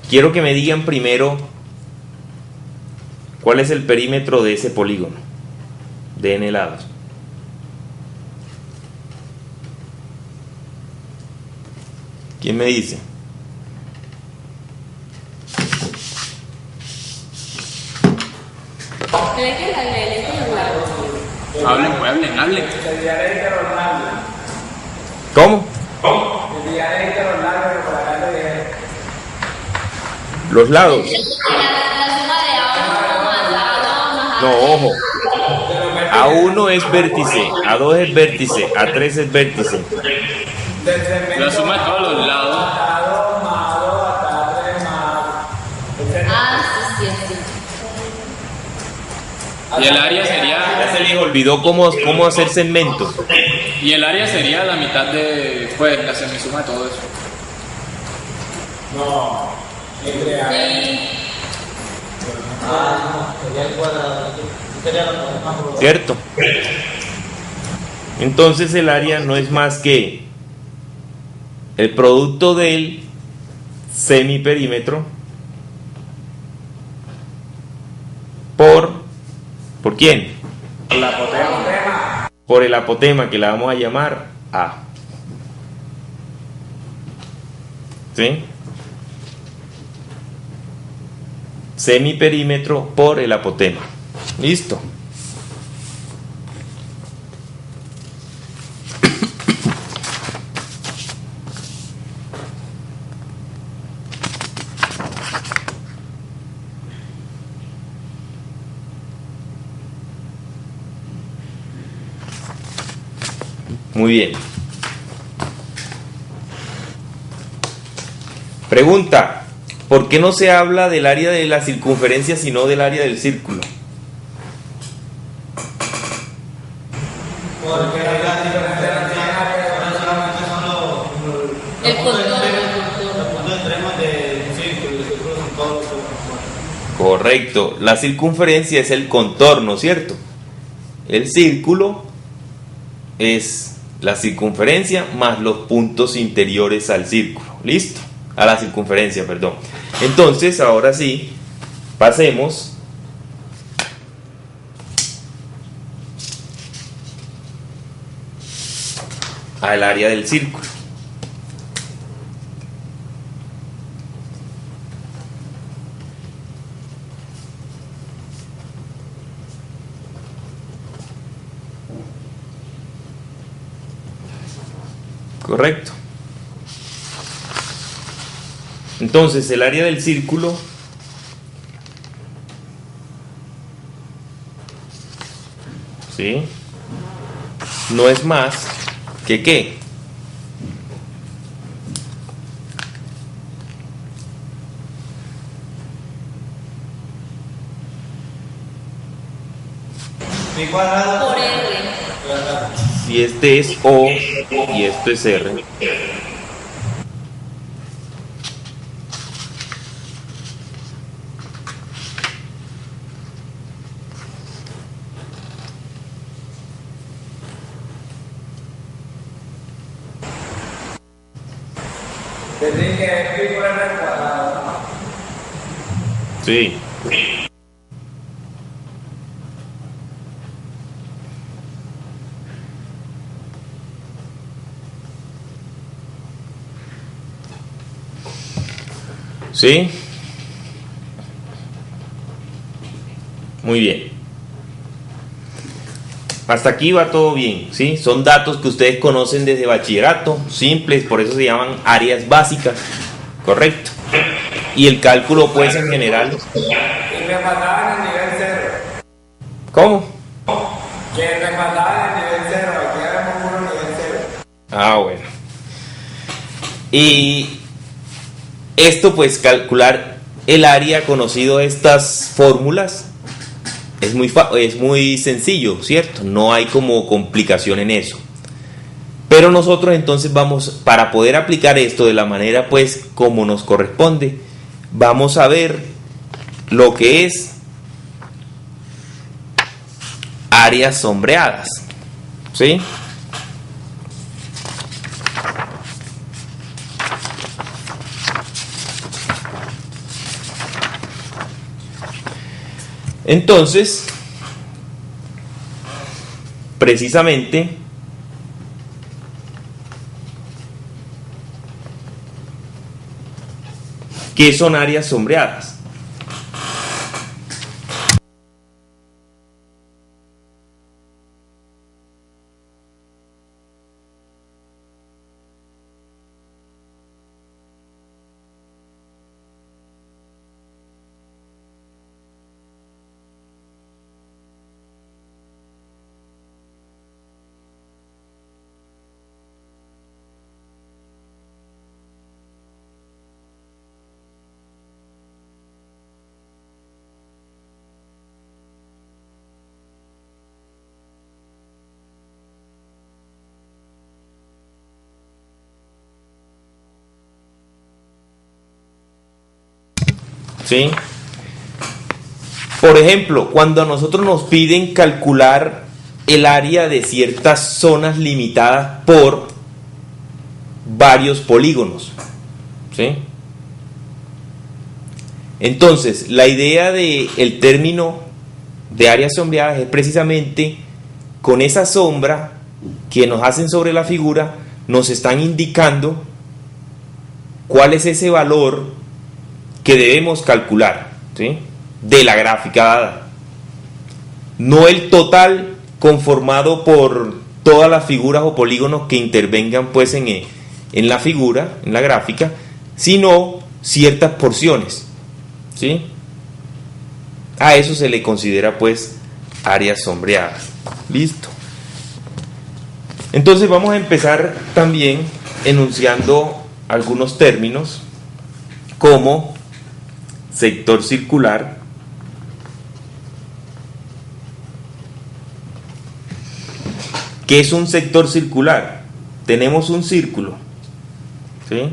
Quiero que me digan primero cuál es el perímetro de ese polígono de n lados. ¿Quién me dice? Hablen. ¿Cómo? Los lados. No, ojo. A1 es vértice, A2 es vértice, A3 es vértice. La suma de todos los lados. Ah, sí, sí, sí. Y el área sería. Ya se les olvidó cómo hacer segmentos. Y el área sería la mitad de. Pues la semisuma de todo eso. Sí. Sería el cuadrado. Sería la más. ¿Cierto? Entonces el área no es más que el producto del semiperímetro ¿por quién? El apotema. Por el apotema, que la vamos a llamar A. ¿Sí? Semiperímetro por el apotema. Listo. Muy bien. Pregunta: ¿por qué no se habla del área de la circunferencia sino del área del círculo? Porque la diferencia solamente son El contorno. los puntos extremos del círculo, y el círculo son todos los puntos. Correcto. La circunferencia es el contorno, ¿cierto? El círculo es la circunferencia más los puntos interiores al círculo. ¿Listo? A la circunferencia, perdón. Entonces, ahora sí, pasemos al área del círculo. Correcto. Entonces, el área del círculo ¿sí? No es más que ¿qué? Mi cuadrado Por R. Si este es O y esto es R, tendría que ver por el cuadrado. sí. ¿Sí? Muy bien. Hasta aquí va todo bien, ¿sí? Son datos que ustedes conocen desde bachillerato, simples, por eso se llaman áreas básicas, ¿correcto? Y el cálculo, pues, en general. Y me mataban en nivel 0. ¿Cómo? Que me mataban en nivel 0. Aquí éramos puro nivel 0. Ah, bueno. Y esto, pues, calcular el área conocido estas fórmulas es muy sencillo, ¿cierto? No hay como complicación en eso. Pero nosotros entonces vamos, para poder aplicar esto de la manera pues como nos corresponde, vamos a ver lo que es áreas sombreadas, ¿sí? Entonces, precisamente, ¿qué son áreas sombreadas? ¿sí? Por ejemplo, cuando a nosotros nos piden calcular el área de ciertas zonas limitadas por varios polígonos, ¿sí? Entonces, la idea del término de áreas sombreadas es precisamente con esa sombra que nos hacen sobre la figura, nos están indicando cuál es ese valor que debemos calcular, ¿sí? De la gráfica dada. No el total conformado por todas las figuras o polígonos que intervengan pues en la figura, en la gráfica, sino ciertas porciones, ¿sí? A eso se le considera pues áreas sombreadas. Listo. Entonces vamos a empezar también enunciando algunos términos como sector circular, ¿qué es un sector circular? Tenemos un círculo, ¿sí?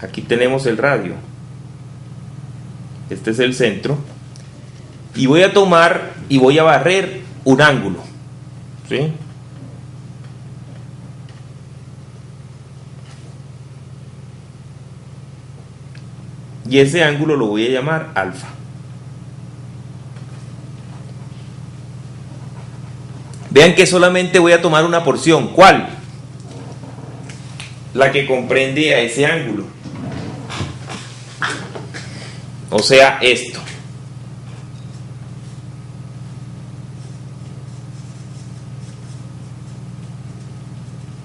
Aquí tenemos el radio, este es el centro, y voy a tomar y voy a barrer un ángulo, ¿sí? Y ese ángulo lo voy a llamar alfa. Vean que solamente voy a tomar una porción. ¿Cuál? La que comprende a ese ángulo. O sea, esto.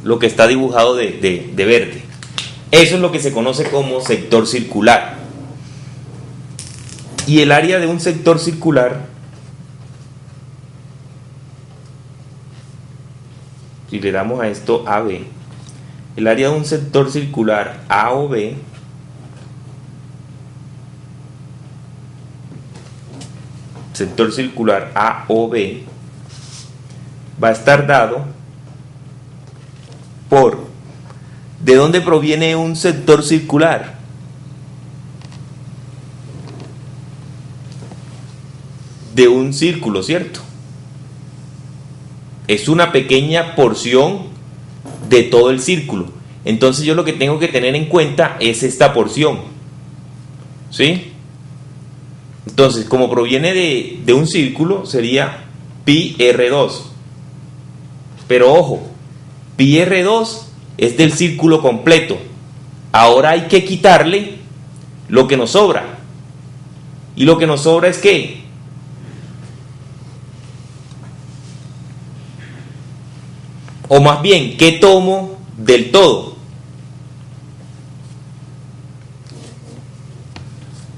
Lo que está dibujado de verde. Eso es lo que se conoce como sector circular. Y el área de un sector circular, si le damos a esto AB, el área de un sector circular A o B sector circular A o B va a estar dado por ¿de dónde proviene un sector circular? De un círculo, ¿cierto? Es una pequeña porción de todo el círculo. Entonces yo lo que tengo que tener en cuenta es esta porción, ¿sí? Entonces, como proviene de un círculo, sería pi r2. Pero ojo, pi r2 es del círculo completo. Ahora hay que quitarle lo que nos sobra. Y lo que nos sobra es ¿qué? O más bien, ¿qué tomo del todo?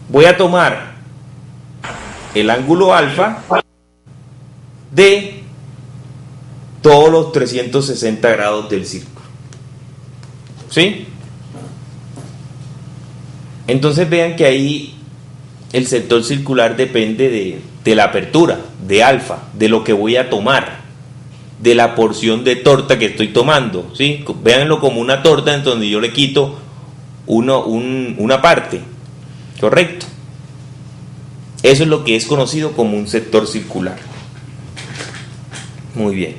Voy a tomar el ángulo alfa de todos los 360 grados del círculo, ¿sí? Entonces vean que ahí el sector circular depende de la apertura, de alfa, de lo que voy a tomar, de la porción de torta que estoy tomando, ¿sí? Véanlo como una torta en donde yo le quito una parte, ¿correcto? Eso es lo que es conocido como un sector circular. Muy bien.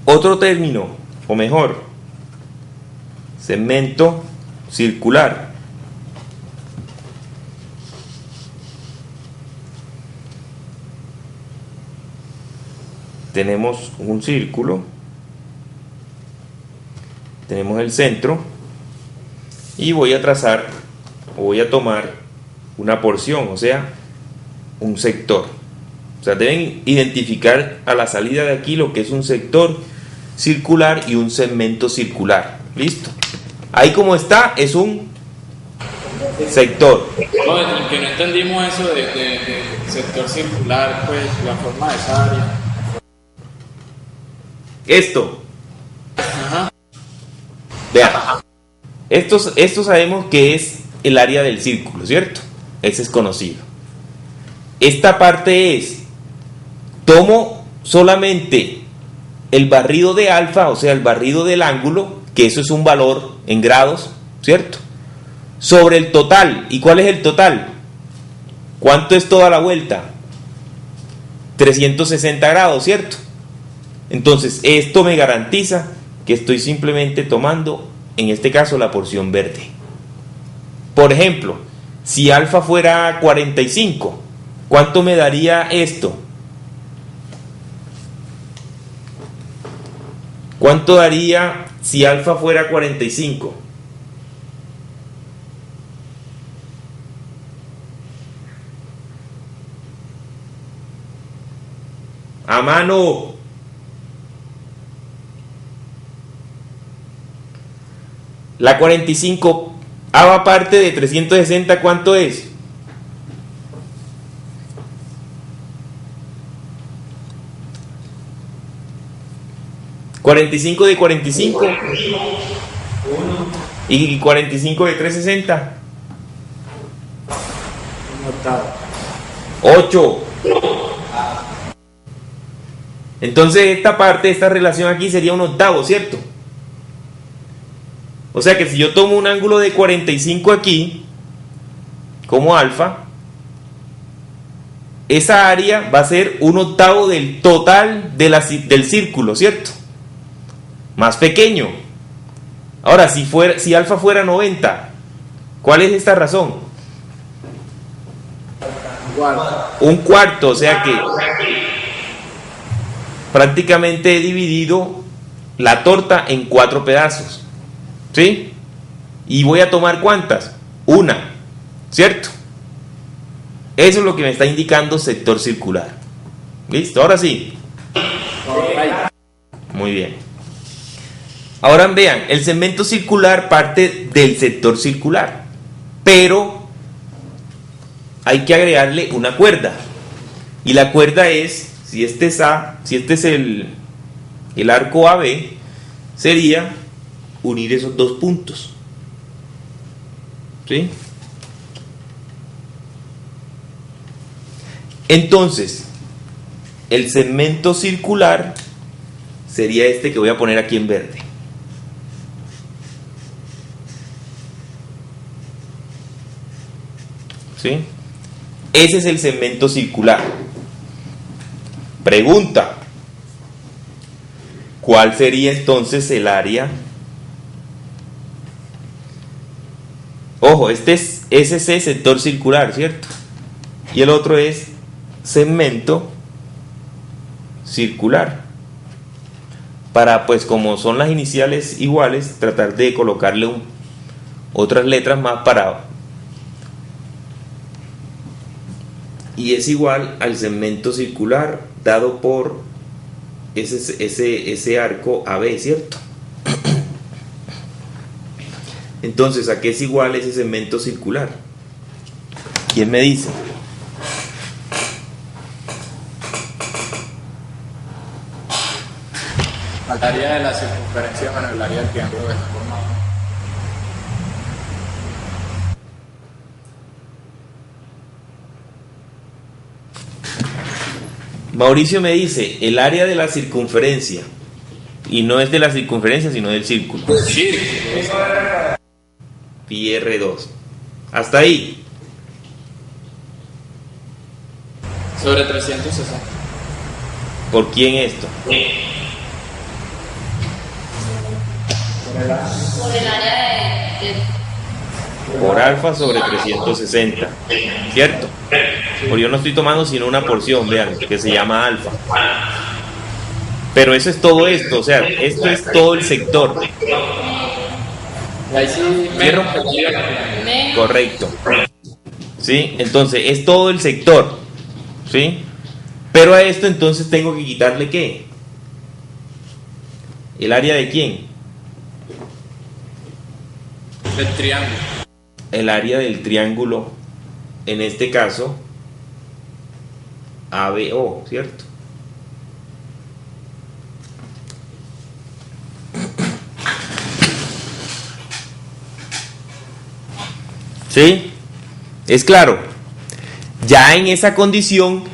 Otro término, o mejor, segmento circular. Tenemos un círculo, tenemos el centro y voy a trazar o voy a tomar una porción, o sea, un sector. O sea, deben identificar a la salida de aquí lo que es un sector circular y un segmento circular. ¿Listo? Ahí como está, es un sector. No, que no entendimos eso de sector circular, pues la forma de esa área. Esto. Ajá. Vean. Esto sabemos que es el área del círculo, ¿cierto? Ese es conocido. Esta parte es, tomo solamente el barrido de alfa, o sea, el barrido del ángulo que eso es un valor en grados, ¿cierto? Sobre el total. ¿Y cuál es el total? ¿Cuánto es toda la vuelta? 360 grados, ¿cierto? Entonces, esto me garantiza que estoy simplemente tomando, en este caso, la porción verde. Por ejemplo, si alfa fuera 45, ¿cuánto me daría esto? ¿Cuánto daría si alfa fuera 45? A mano. La 45 a parte de 360, ¿cuánto es? ¿45 de 45? ¿Y 45 de 360? 8. Entonces esta parte, esta relación aquí sería un octavo, ¿cierto? O sea que si yo tomo un ángulo de 45 aquí, como alfa, esa área va a ser un octavo del total del círculo, ¿cierto? Más pequeño. Ahora, si alfa fuera 90, ¿cuál es esta razón? Un cuarto, o sea que prácticamente he dividido la torta en 4 pedazos. ¿Sí? Y voy a tomar ¿cuántas? Una, ¿cierto? Eso es lo que me está indicando sector circular. ¿Listo? Ahora sí. Muy bien. Ahora vean, el segmento circular parte del sector circular, pero hay que agregarle una cuerda. Y la cuerda es, si este es A, si este es el arco AB, sería unir esos dos puntos. ¿Sí? Entonces, el segmento circular sería este que voy a poner aquí en verde. ¿Sí? Ese es el segmento circular. Pregunta: ¿cuál sería entonces el área? Ojo, este es SC, sector circular, ¿cierto? Y el otro es segmento circular. Para, pues como son las iniciales iguales, tratar de colocarle otras letras más para... Y es igual al segmento circular dado por ese arco AB, ¿cierto? Entonces, ¿a qué es igual ese segmento circular? ¿Quién me dice? Al área de la circunferencia menos el área del triángulo que está formado. Mauricio me dice el área de la circunferencia, y no es de la circunferencia sino del círculo. Pi R2. Hasta ahí. Sobre 360. ¿Por quién esto? Por el área Por alfa sobre 360, ¿cierto? Porque yo no estoy tomando sino una porción, vean, que se llama alfa. Pero eso es todo esto, o sea, esto es todo el sector. Ahí sí, menos. Correcto. ¿Sí? Entonces, es todo el sector. ¿Sí? Pero a esto entonces tengo que quitarle ¿qué? ¿El área de quién? Del triángulo. El área del triángulo, en este caso, ABO, ¿cierto? ¿Sí? Es claro. Ya en esa condición,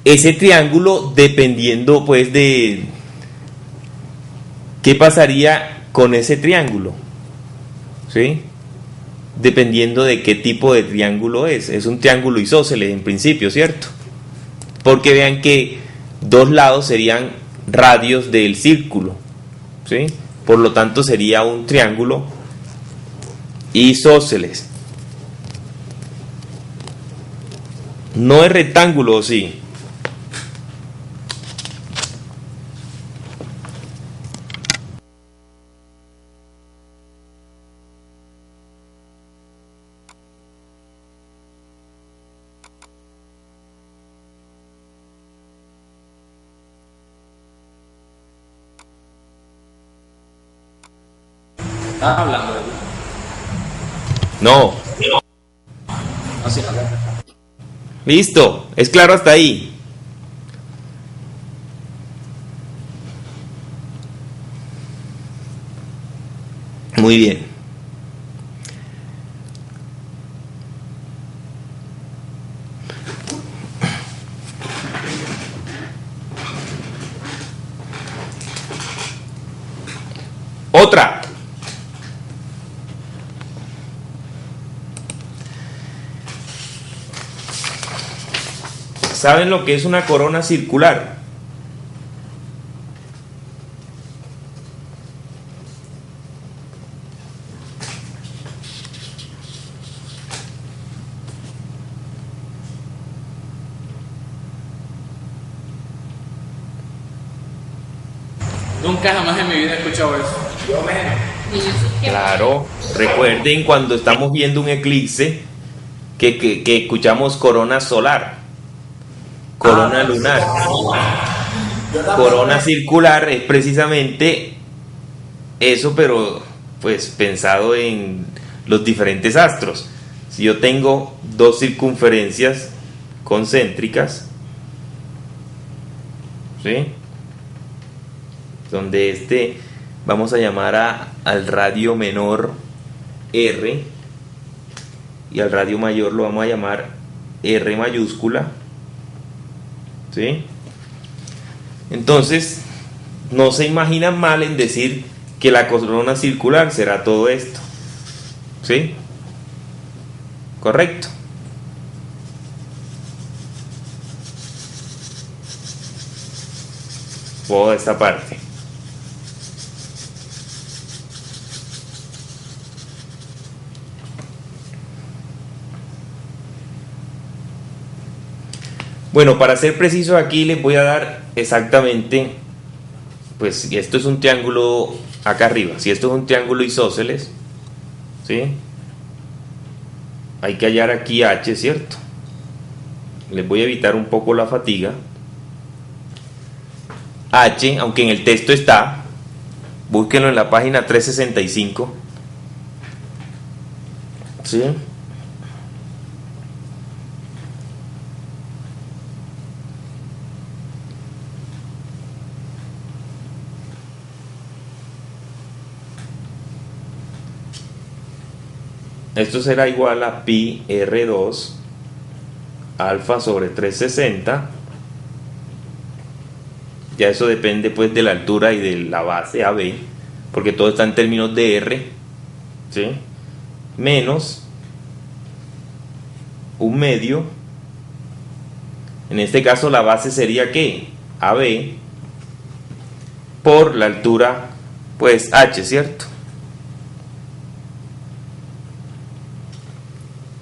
ese triángulo, dependiendo pues de qué pasaría con ese triángulo, ¿sí? Dependiendo de qué tipo de triángulo es. Es un triángulo isósceles en principio, ¿cierto? Porque vean que dos lados serían radios del círculo, ¿sí? Por lo tanto sería un triángulo isósceles. No es rectángulo, sí. ¿Estás hablando de No. así? Listo, es claro hasta ahí. Muy bien. Otra. ¿Saben lo que es una corona circular? Nunca jamás en mi vida he escuchado eso. Yo menos. Claro, recuerden cuando estamos viendo un eclipse que escuchamos corona solar, corona lunar. Corona circular es precisamente eso, pero pues pensado en los diferentes astros. Si yo tengo dos circunferencias concéntricas, ¿sí? Donde vamos a llamar al radio menor R y al radio mayor lo vamos a llamar R mayúscula, ¿sí? Entonces no se imaginan mal en decir que la corona circular será todo esto, ¿sí? Correcto. Toda esta parte. Bueno, para ser preciso aquí les voy a dar exactamente, pues si esto es un triángulo acá arriba, si esto es un triángulo isósceles, ¿sí? Hay que hallar aquí H, ¿cierto? Les voy a evitar un poco la fatiga. H, aunque en el texto está, búsquenlo en la página 365, ¿sí? Esto será igual a pi R2 alfa sobre 360. Ya eso depende pues de la altura y de la base AB, porque todo está en términos de R, ¿sí? Menos un medio. En este caso la base sería ¿qué? AB por la altura pues H, ¿cierto?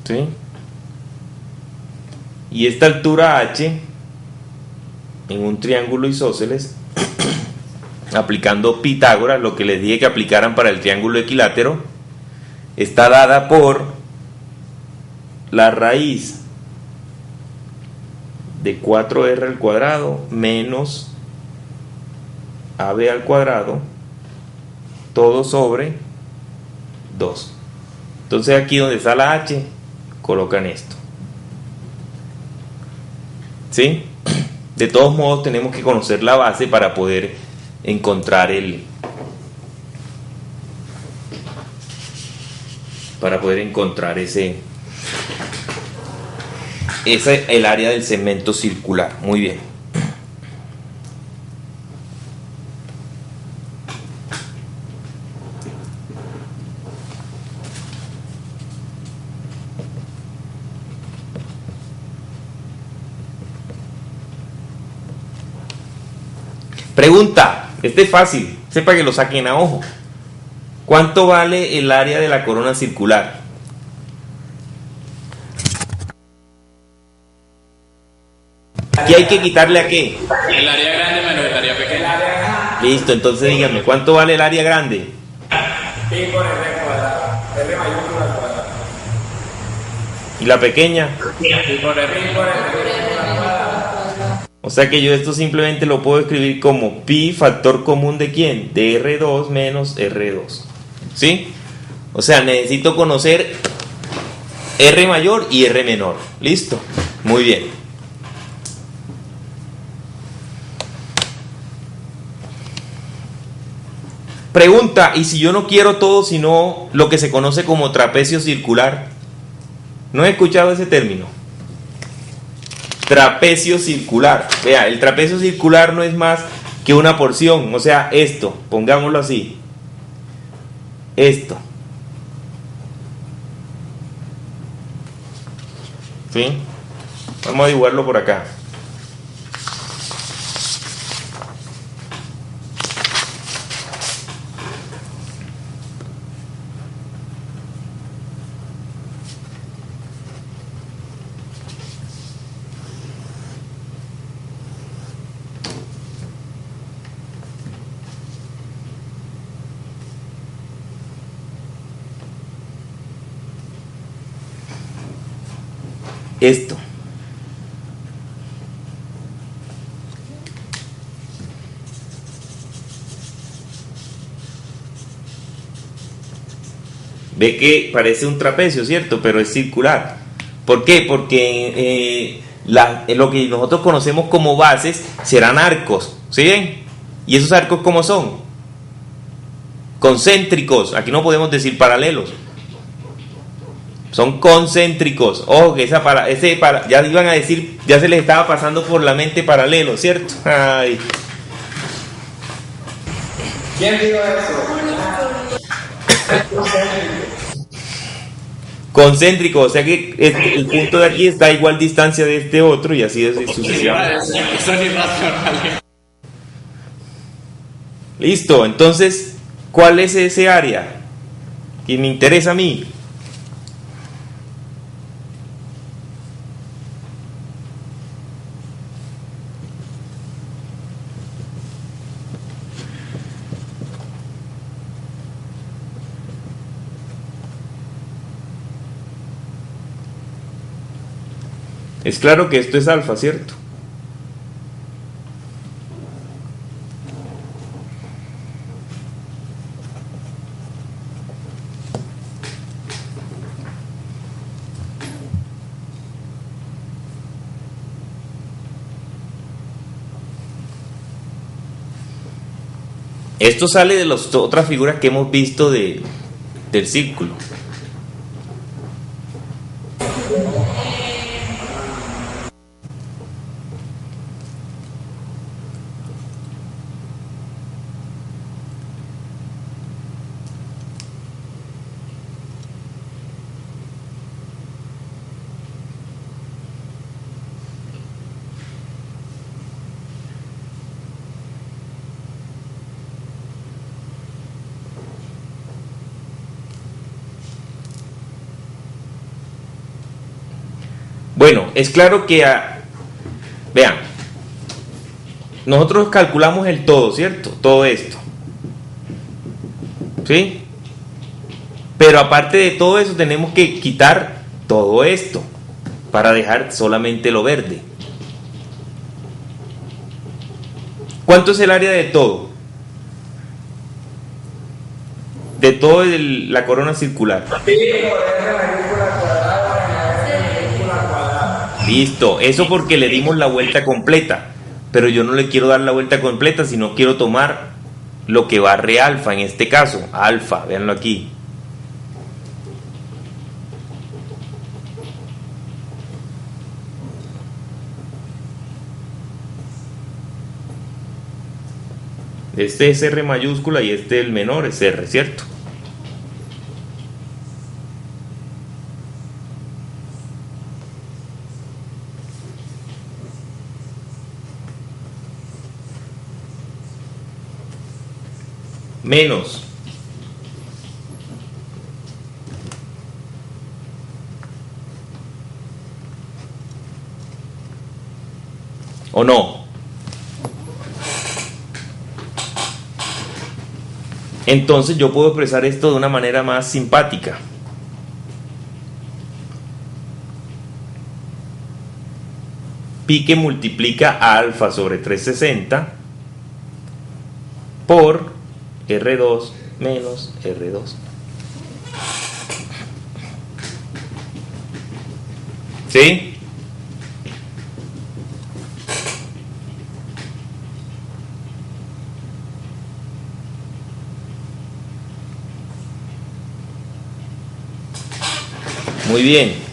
¿Sí? Y esta altura H en un triángulo isósceles, aplicando Pitágoras, lo que les dije que aplicaran para el triángulo equilátero, está dada por la raíz de 4r al cuadrado menos AB al cuadrado, todo sobre 2. Entonces aquí donde está la H, colocan esto, ¿sí? De todos modos tenemos que conocer la base para poder encontrar el área del segmento circular. Muy bien. Pregunta, este es fácil, sepa que lo saquen a ojo. ¿Cuánto vale el área de la corona circular? ¿Qué hay que quitarle a qué? El área grande menos el área pequeña. Listo, entonces dígame, ¿cuánto vale el área grande? Pi por R cuadrado. R mayúscula al cuadrado. ¿Y la pequeña? Pi por R. O sea que yo esto simplemente lo puedo escribir como pi factor común de quién? De R2 menos R2. ¿Sí? O sea, necesito conocer R mayor y R menor. Listo. Muy bien. Pregunta, ¿y si yo no quiero todo sino lo que se conoce como trapecio circular? ¿No he escuchado ese término? Trapecio circular. Vea, el trapecio circular no es más que una porción, o sea, esto, pongámoslo así. Esto. ¿Sí? Vamos a dibujarlo por acá. Esto. Ve que parece un trapecio, ¿cierto? Pero es circular. ¿Por qué? Porque lo que nosotros conocemos como bases serán arcos, ¿sí ven? ¿Y esos arcos cómo son? Concéntricos. Aquí no podemos decir paralelos. Son concéntricos. Ojo que ya iban a decir, ya se les estaba pasando por la mente paralelo, ¿cierto? Ay. ¿Quién dijo eso? Concéntrico, o sea que el punto de aquí está a igual distancia de este otro y así sucesivamente. Son irracionales. Listo, entonces, ¿cuál es ese área que me interesa a mí? Es claro que esto es alfa, ¿cierto? Esto sale de las otras figuras que hemos visto del círculo. Bueno, es claro que, vean, nosotros calculamos el todo, ¿cierto? Todo esto. ¿Sí? Pero aparte de todo eso tenemos que quitar todo esto para dejar solamente lo verde. ¿Cuánto es el área de todo? De toda la corona circular. Listo, eso porque le dimos la vuelta completa, pero yo no le quiero dar la vuelta completa, sino quiero tomar lo que barre alfa, en este caso, alfa, véanlo aquí. Este es R mayúscula y este el menor es R, ¿cierto? menos. ¿O no? Entonces yo puedo expresar esto de una manera más simpática. Pi que multiplica a alfa sobre 360 por R2 menos R2. ¿Sí? Muy bien.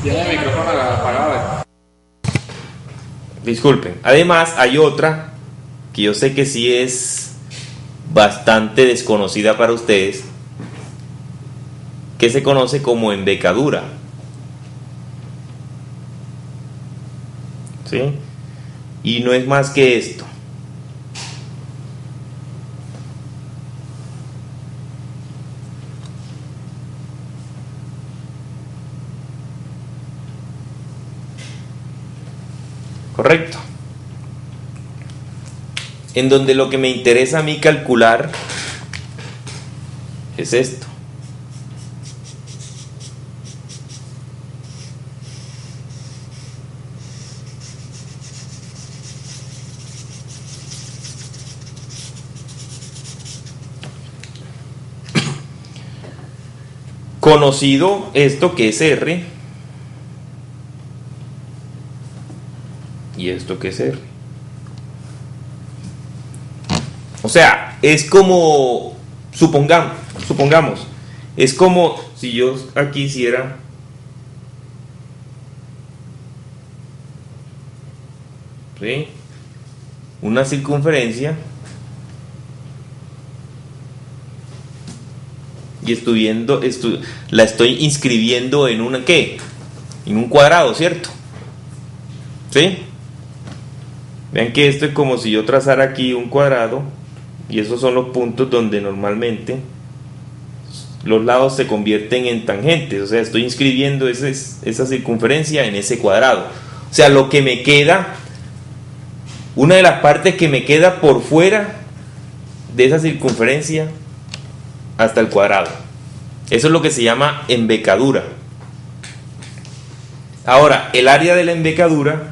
Tiene el micrófono apagado. Disculpen. Además, hay otra que yo sé que sí es bastante desconocida para ustedes, que se conoce como embecadura. ¿Sí? Y no es más que esto. Correcto. En donde lo que me interesa a mí calcular es esto. Conocido esto que es R. ¿Y esto qué es R? O sea, es como, supongamos, es como si yo aquí hiciera ¿sí? Una circunferencia y la estoy inscribiendo en una ¿qué? En un cuadrado, ¿cierto? ¿Sí? Vean que esto es como si yo trazara aquí un cuadrado y esos son los puntos donde normalmente los lados se convierten en tangentes, o sea, estoy inscribiendo esa circunferencia en ese cuadrado. O sea, lo que me queda, una de las partes que me queda por fuera de esa circunferencia hasta el cuadrado. Eso es lo que se llama embecadura. Ahora, el área de la embecadura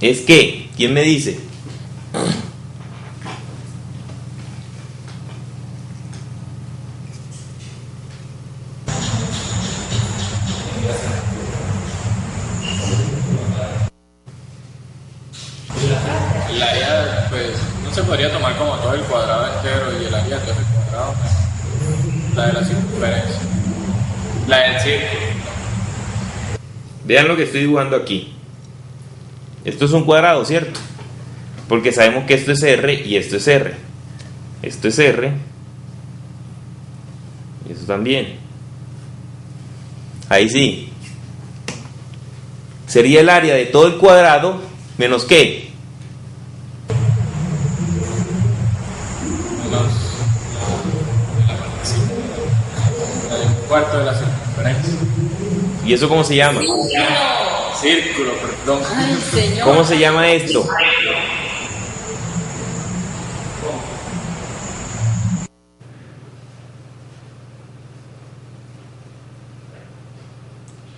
es que, ¿quién me dice? El área, pues, no se podría tomar como todo el cuadrado entero y el área de todo el cuadrado. La de la circunferencia. La del círculo. Vean lo que estoy dibujando aquí. Esto es un cuadrado, ¿cierto? Porque sabemos que esto es R y esto es R. Esto es R. Y eso también. Ahí sí. Sería el área de todo el cuadrado menos ¿qué? Menos la partecita. Un cuarto de la circunferencia. ¿Y eso cómo se llama? Círculo, perdón. Ay, señor. ¿Cómo se llama esto?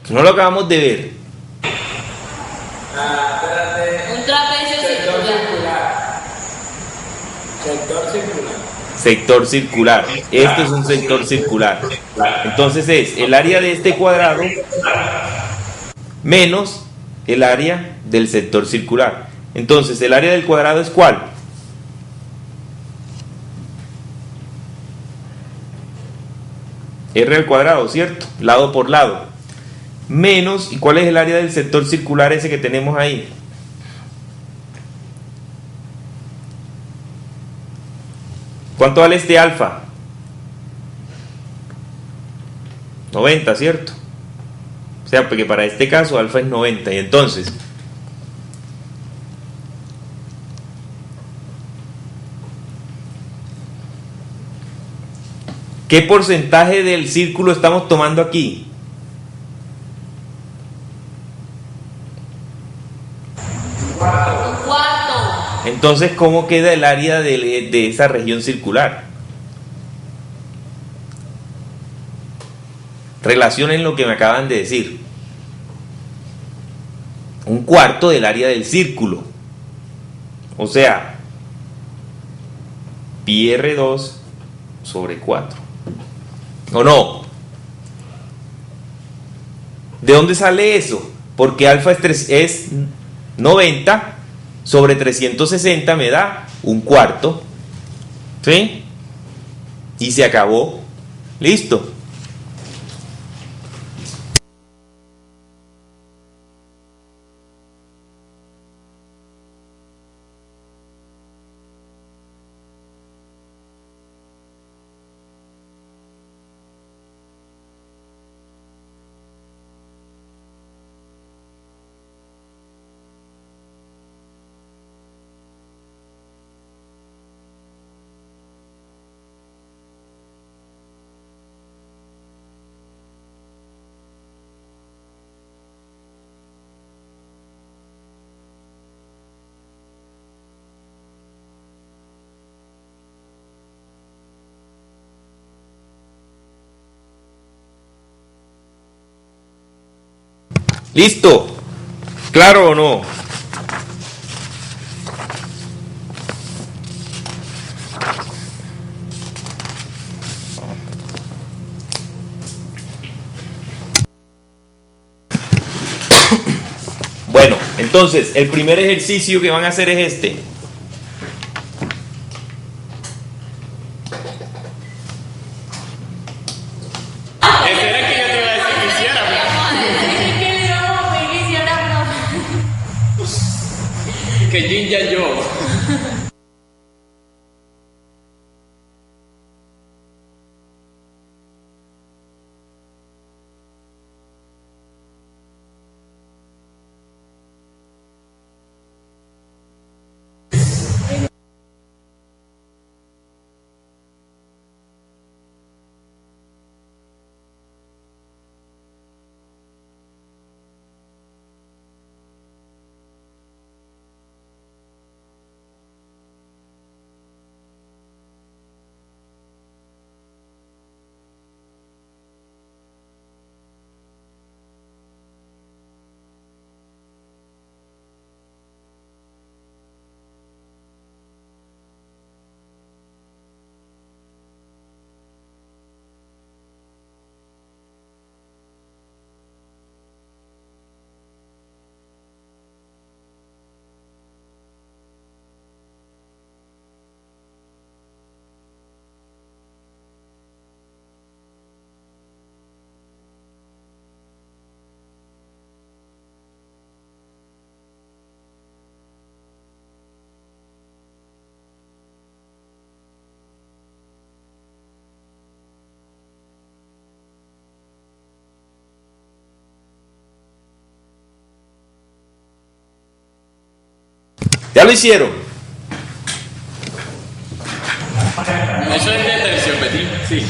No lo acabamos de ver. Espérate. Sector circular. Esto es un sector circular. Entonces es el área de este cuadrado menos el área del sector circular. Entonces, ¿el área del cuadrado es cuál? R al cuadrado, ¿cierto? Lado por lado. Menos, ¿y cuál es el área del sector circular ese que tenemos ahí? ¿Cuánto vale este alfa? 90, ¿cierto? O sea, porque para este caso alfa es 90. Y entonces, ¿qué porcentaje del círculo estamos tomando aquí? Un cuarto. Entonces, ¿cómo queda el área de esa región circular? Relacionen lo que me acaban de decir. Un cuarto del área del círculo. O sea, pi r2 sobre 4. ¿O no? ¿De dónde sale eso? Porque alfa es 90 sobre 360 me da un cuarto. ¿Sí? Y se acabó. Listo. ¿Listo? ¿Claro o no? Bueno, entonces, el primer ejercicio que van a hacer es este. Ese era el que yo te iba a decir que hiciera. Que Jin ya yo. ¿Ya lo hicieron? Eso es de terciopelín, sí.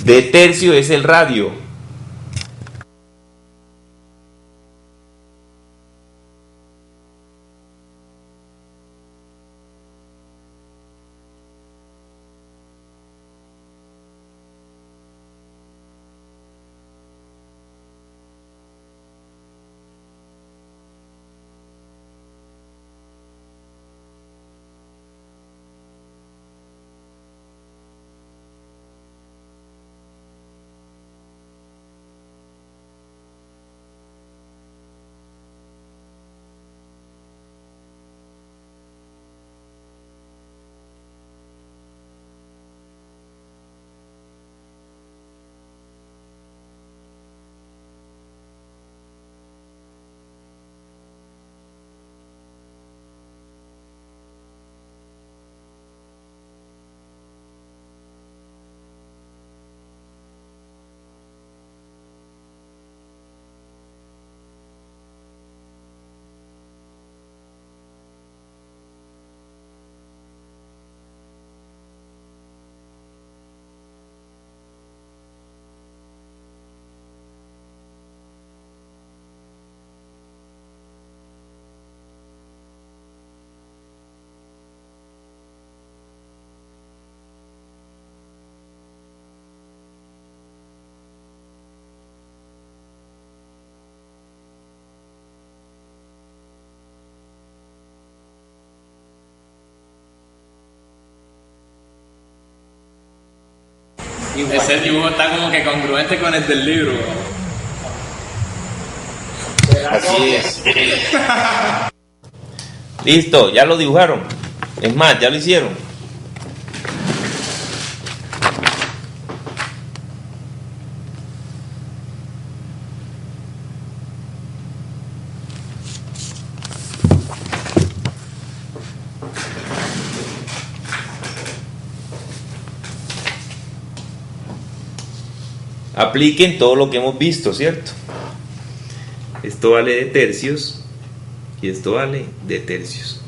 De tercio es el radio. Ese dibujo está como que congruente con el del libro. Así es. Listo, ya lo dibujaron. Es más, ya lo hicieron. Apliquen todo lo que hemos visto, ¿cierto? Esto vale de tercios y esto vale de tercios.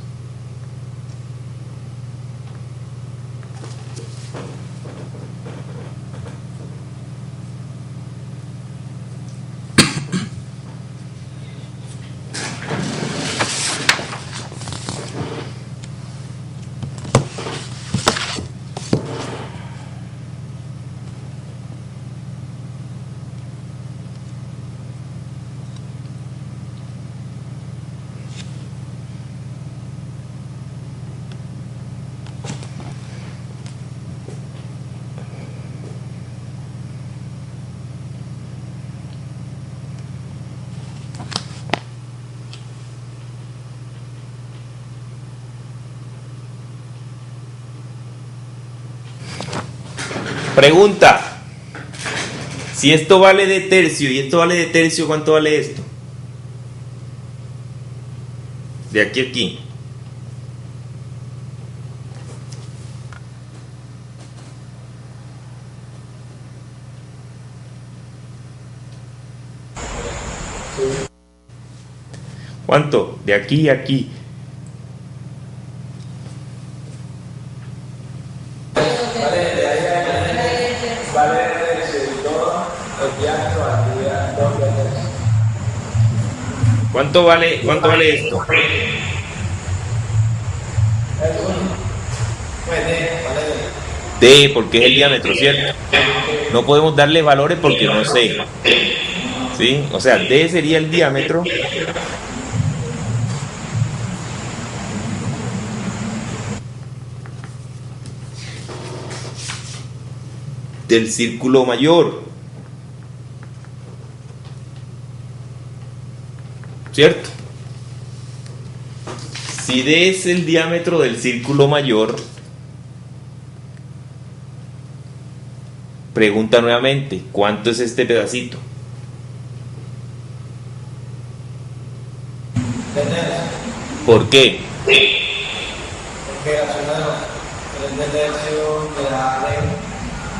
Pregunta: si esto vale de tercio y esto vale de tercio, ¿cuánto vale esto? De aquí a aquí. ¿Cuánto? De aquí a aquí. ¿Cuánto vale esto? D, porque es el diámetro, ¿cierto? No podemos darle valores porque no sé. ¿Sí? O sea, D sería el diámetro del círculo mayor, ¿cierto? Si D es el diámetro del círculo mayor, pregunta nuevamente, ¿cuánto es este pedacito? ¿Por qué?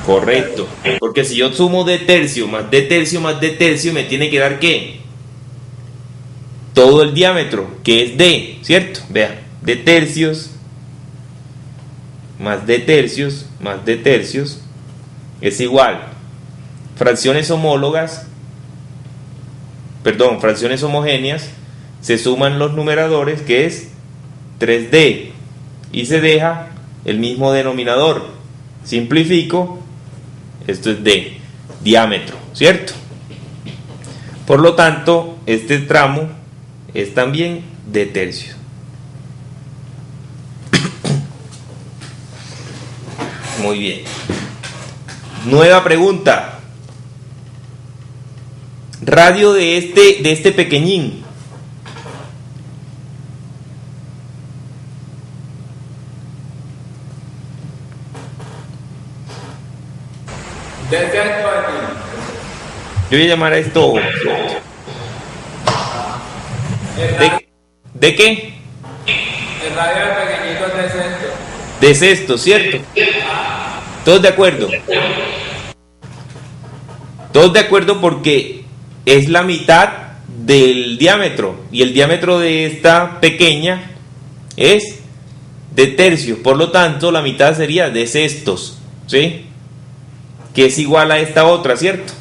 Correcto, porque si yo sumo de tercio más de tercio más de tercio, me tiene que dar ¿qué? Todo el diámetro, que es D, ¿cierto? Vean, de tercios más de tercios más de tercios es igual fracciones homólogas, perdón, fracciones homogéneas, se suman los numeradores, que es 3D, y se deja el mismo denominador. Simplifico, esto es D, diámetro, ¿cierto? Por lo tanto, este tramo es también de tercios. Muy bien. Nueva pregunta. Radio de este pequeñín. Yo voy a llamar a esto. ¿De qué? El radio de pequeñito es de sexto. De sexto, ¿cierto? ¿Todos de acuerdo? Todos de acuerdo porque es la mitad del diámetro y el diámetro de esta pequeña es de tercios, por lo tanto la mitad sería de sextos, ¿sí? Que es igual a esta otra, ¿cierto?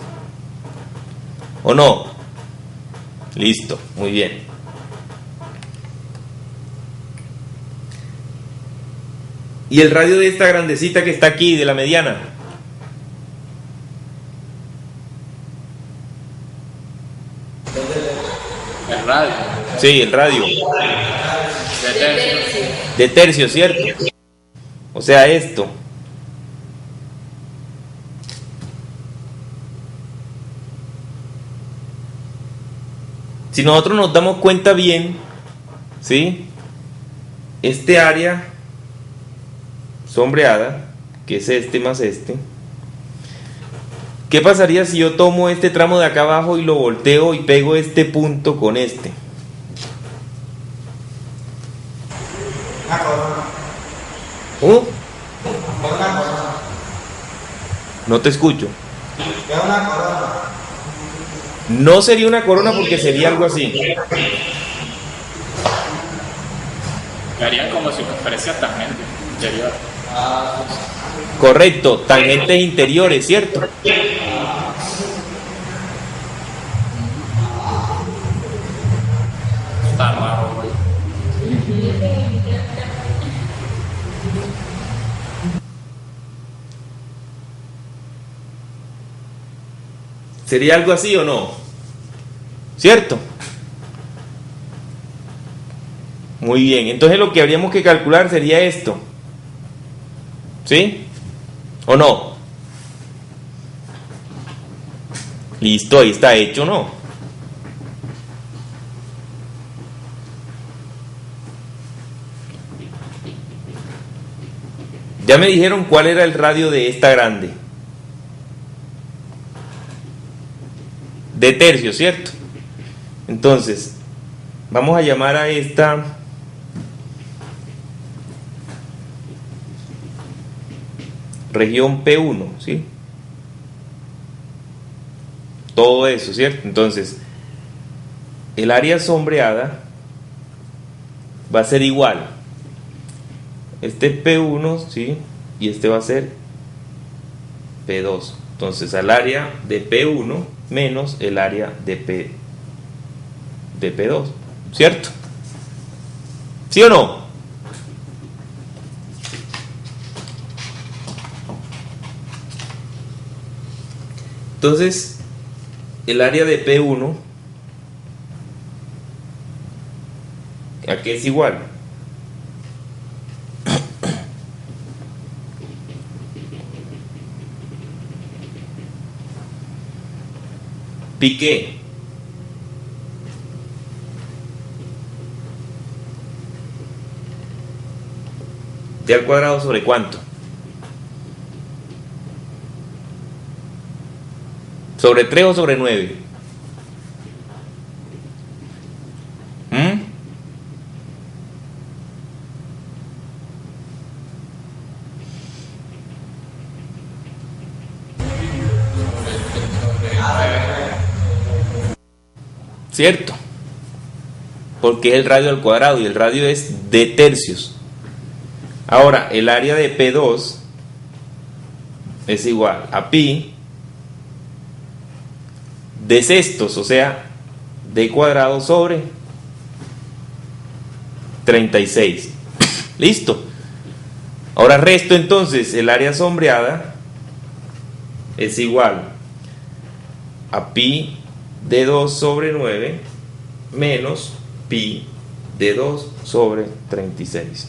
¿O no? Listo, muy bien. ¿Y el radio de esta grandecita que está aquí, de la mediana? El radio. Sí, el radio. De tercio, ¿cierto? O sea, esto. Si nosotros nos damos cuenta bien, ¿sí? Este área sombreada, que es este más este, ¿qué pasaría si yo tomo este tramo de acá abajo y lo volteo y pego este punto con este? Una corona. ¿Oh? Una corona. No te escucho. Es una corona. No sería una corona porque sería algo así. Harían como circunferencias tangentes interior. Correcto, tangentes interiores, ¿cierto? Está raro, güey. ¿Sería algo así o no? ¿Cierto? Muy bien, entonces lo que habríamos que calcular sería esto. ¿Sí? ¿O no? Listo, ahí está hecho, ¿no? Ya me dijeron cuál era el radio de esta grande. De tercio, ¿cierto? Entonces, vamos a llamar a esta región P1, ¿sí? Todo eso, ¿cierto? Entonces, el área sombreada va a ser igual. Este es P1, ¿sí? Y este va a ser P2. Entonces, al área de P1 menos el área de P2, ¿cierto? ¿Sí o no? Entonces, el área de P1, ¿a qué es igual? Piqué. ¿T al cuadrado sobre cuánto? ¿Sobre 3 o sobre 9? ¿Cierto? Porque es el radio al cuadrado y el radio es de tercios. Ahora, el área de P2 es igual a pi de sextos, o sea, d cuadrado sobre 36. Listo. Ahora resto entonces, el área sombreada es igual a pi de 2 sobre 9 menos pi de 2 sobre 36.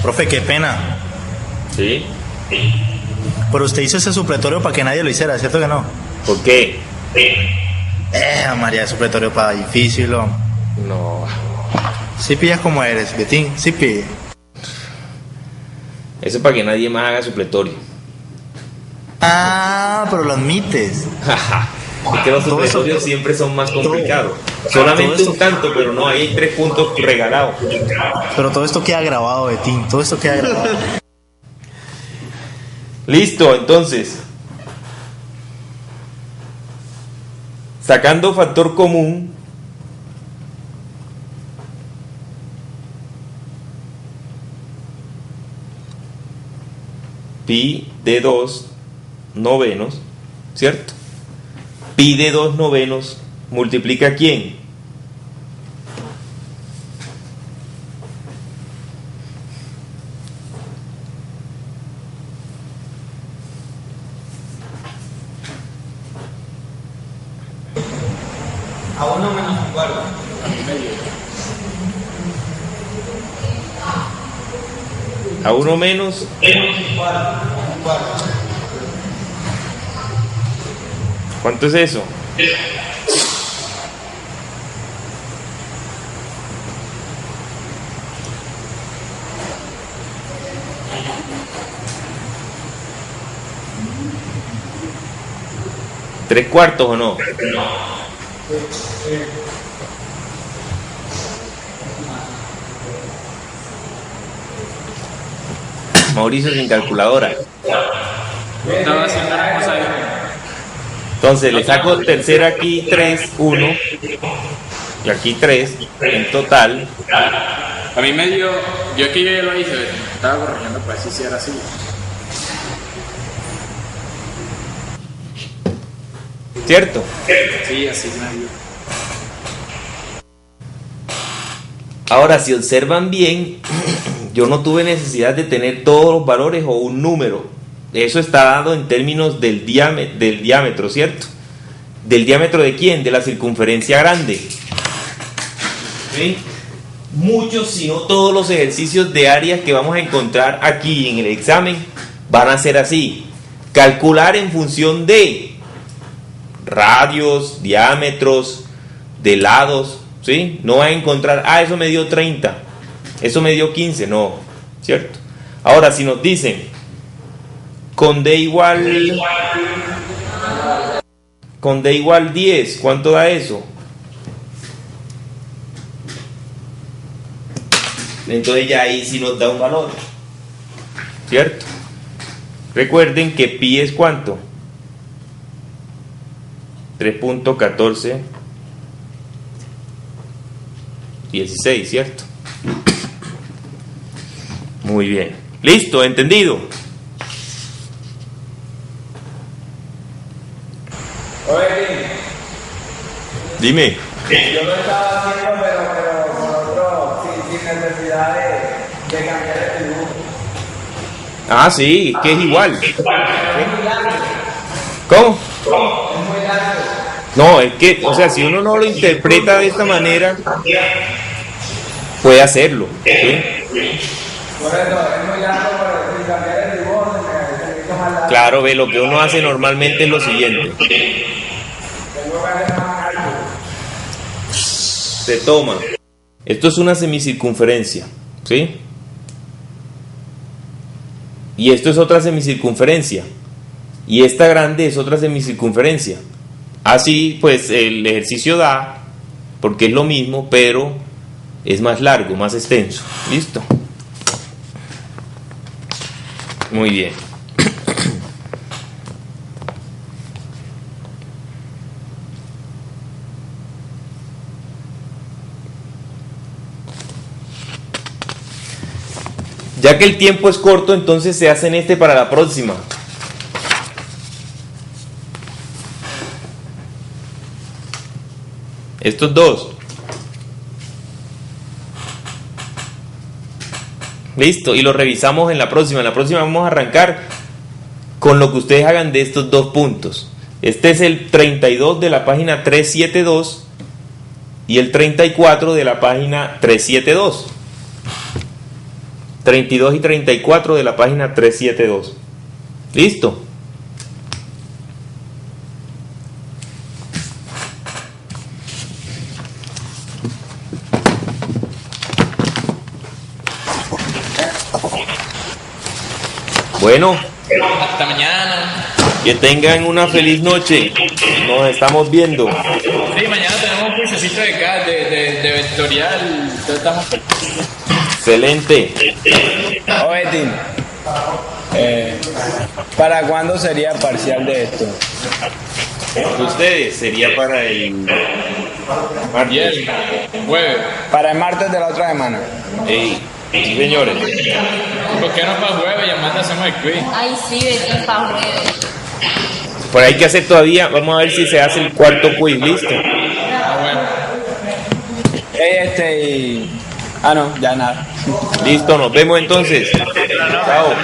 Profe, qué pena. ¿Sí? Pero usted hizo ese supletorio para que nadie lo hiciera, ¿cierto que no? ¿Por qué? María, el supletorio para difícil, hombre. No. Sí pillas como eres, Betín, sí pillas. Eso es para que nadie más haga supletorio. Ah, pero lo admites. Es que los supletorios siempre son más complicados. Solamente un tanto, pero no, ahí hay 3 puntos regalados. Pero todo esto queda grabado, Betín, todo esto queda grabado. Listo, entonces, sacando factor común, pi de 2 novenos, ¿cierto? Pi de 2 novenos multiplica ¿quién? A 1 menos igual. A 1 menos Igual. ¿Cuánto es eso? ¿3/4 o no? Mauricio sin calculadora. Estaba haciendo una cosa ahí. Entonces le saco tercera aquí 3, 1 y aquí 3 en total. A mí me dio, yo aquí ya lo hice, estaba corrigiendo para ver si era así. ¿Cierto? Sí, así me dio. Ahora, si observan bien, yo no tuve necesidad de tener todos los valores o un número. Eso está dado en términos del diámetro, ¿cierto? ¿Del diámetro de quién? De la circunferencia grande. ¿Sí? Muchos, si no todos los ejercicios de áreas que vamos a encontrar aquí en el examen van a ser así. Calcular en función de radios, diámetros, de lados, ¿sí? No va a encontrar, eso me dio 30, eso me dio 15, no, ¿cierto? Ahora, si nos dicen, con D igual 10, ¿cuánto da eso? Entonces ya ahí sí nos da un valor, ¿cierto? Recuerden que pi es ¿cuánto? 3.1416, ¿cierto? Muy bien. ¿Listo? ¿Entendido? Oye, Dime. yo lo estaba haciendo, pero con otro, sin necesidad de cambiar el dibujo. Ah, sí, que es igual. ¿Cómo? Es muy largo. No, es que, o sea, si uno no lo interpreta de esta manera, puede hacerlo, ¿sí? Por eso, es muy largo, pero sin cambiar el dibujo se me hizo más largo. Claro, ve, lo que uno hace normalmente es lo siguiente. Tengo que hacer más alto. Se toma. Esto es una semicircunferencia, ¿sí? Y esto es otra semicircunferencia. Y esta grande es otra semicircunferencia. Así, pues, el ejercicio da, porque es lo mismo, pero es más largo, más extenso. ¿Listo? Muy bien. Ya que el tiempo es corto, entonces se hacen para la próxima. Estos dos. Listo, y lo revisamos en la próxima. En la próxima vamos a arrancar con lo que ustedes hagan de estos dos puntos. Este es el 32 de la página 372 y el 34 de la página 372. 32 y 34 de la página 372. ¿Listo? Bueno, Hasta mañana. que tengan una feliz noche. Nos estamos viendo. Sí, mañana tenemos un cursecito de vectorial. Entonces estamos. Excelente. Oye, Tim, ¿para cuándo sería parcial de esto? Ustedes sería para el martes. Bien. Jueves. Para el martes de la otra semana. Sí, señores. ¿Por qué no para jueves y el martes hacemos el quiz? Ay, sí, Betín, pa' jueves. Por ahí hay que hacer todavía. Vamos a ver si se hace el cuarto quiz. Listo. Ah, bueno. No, ya nada. Listo, nos vemos entonces. Chao.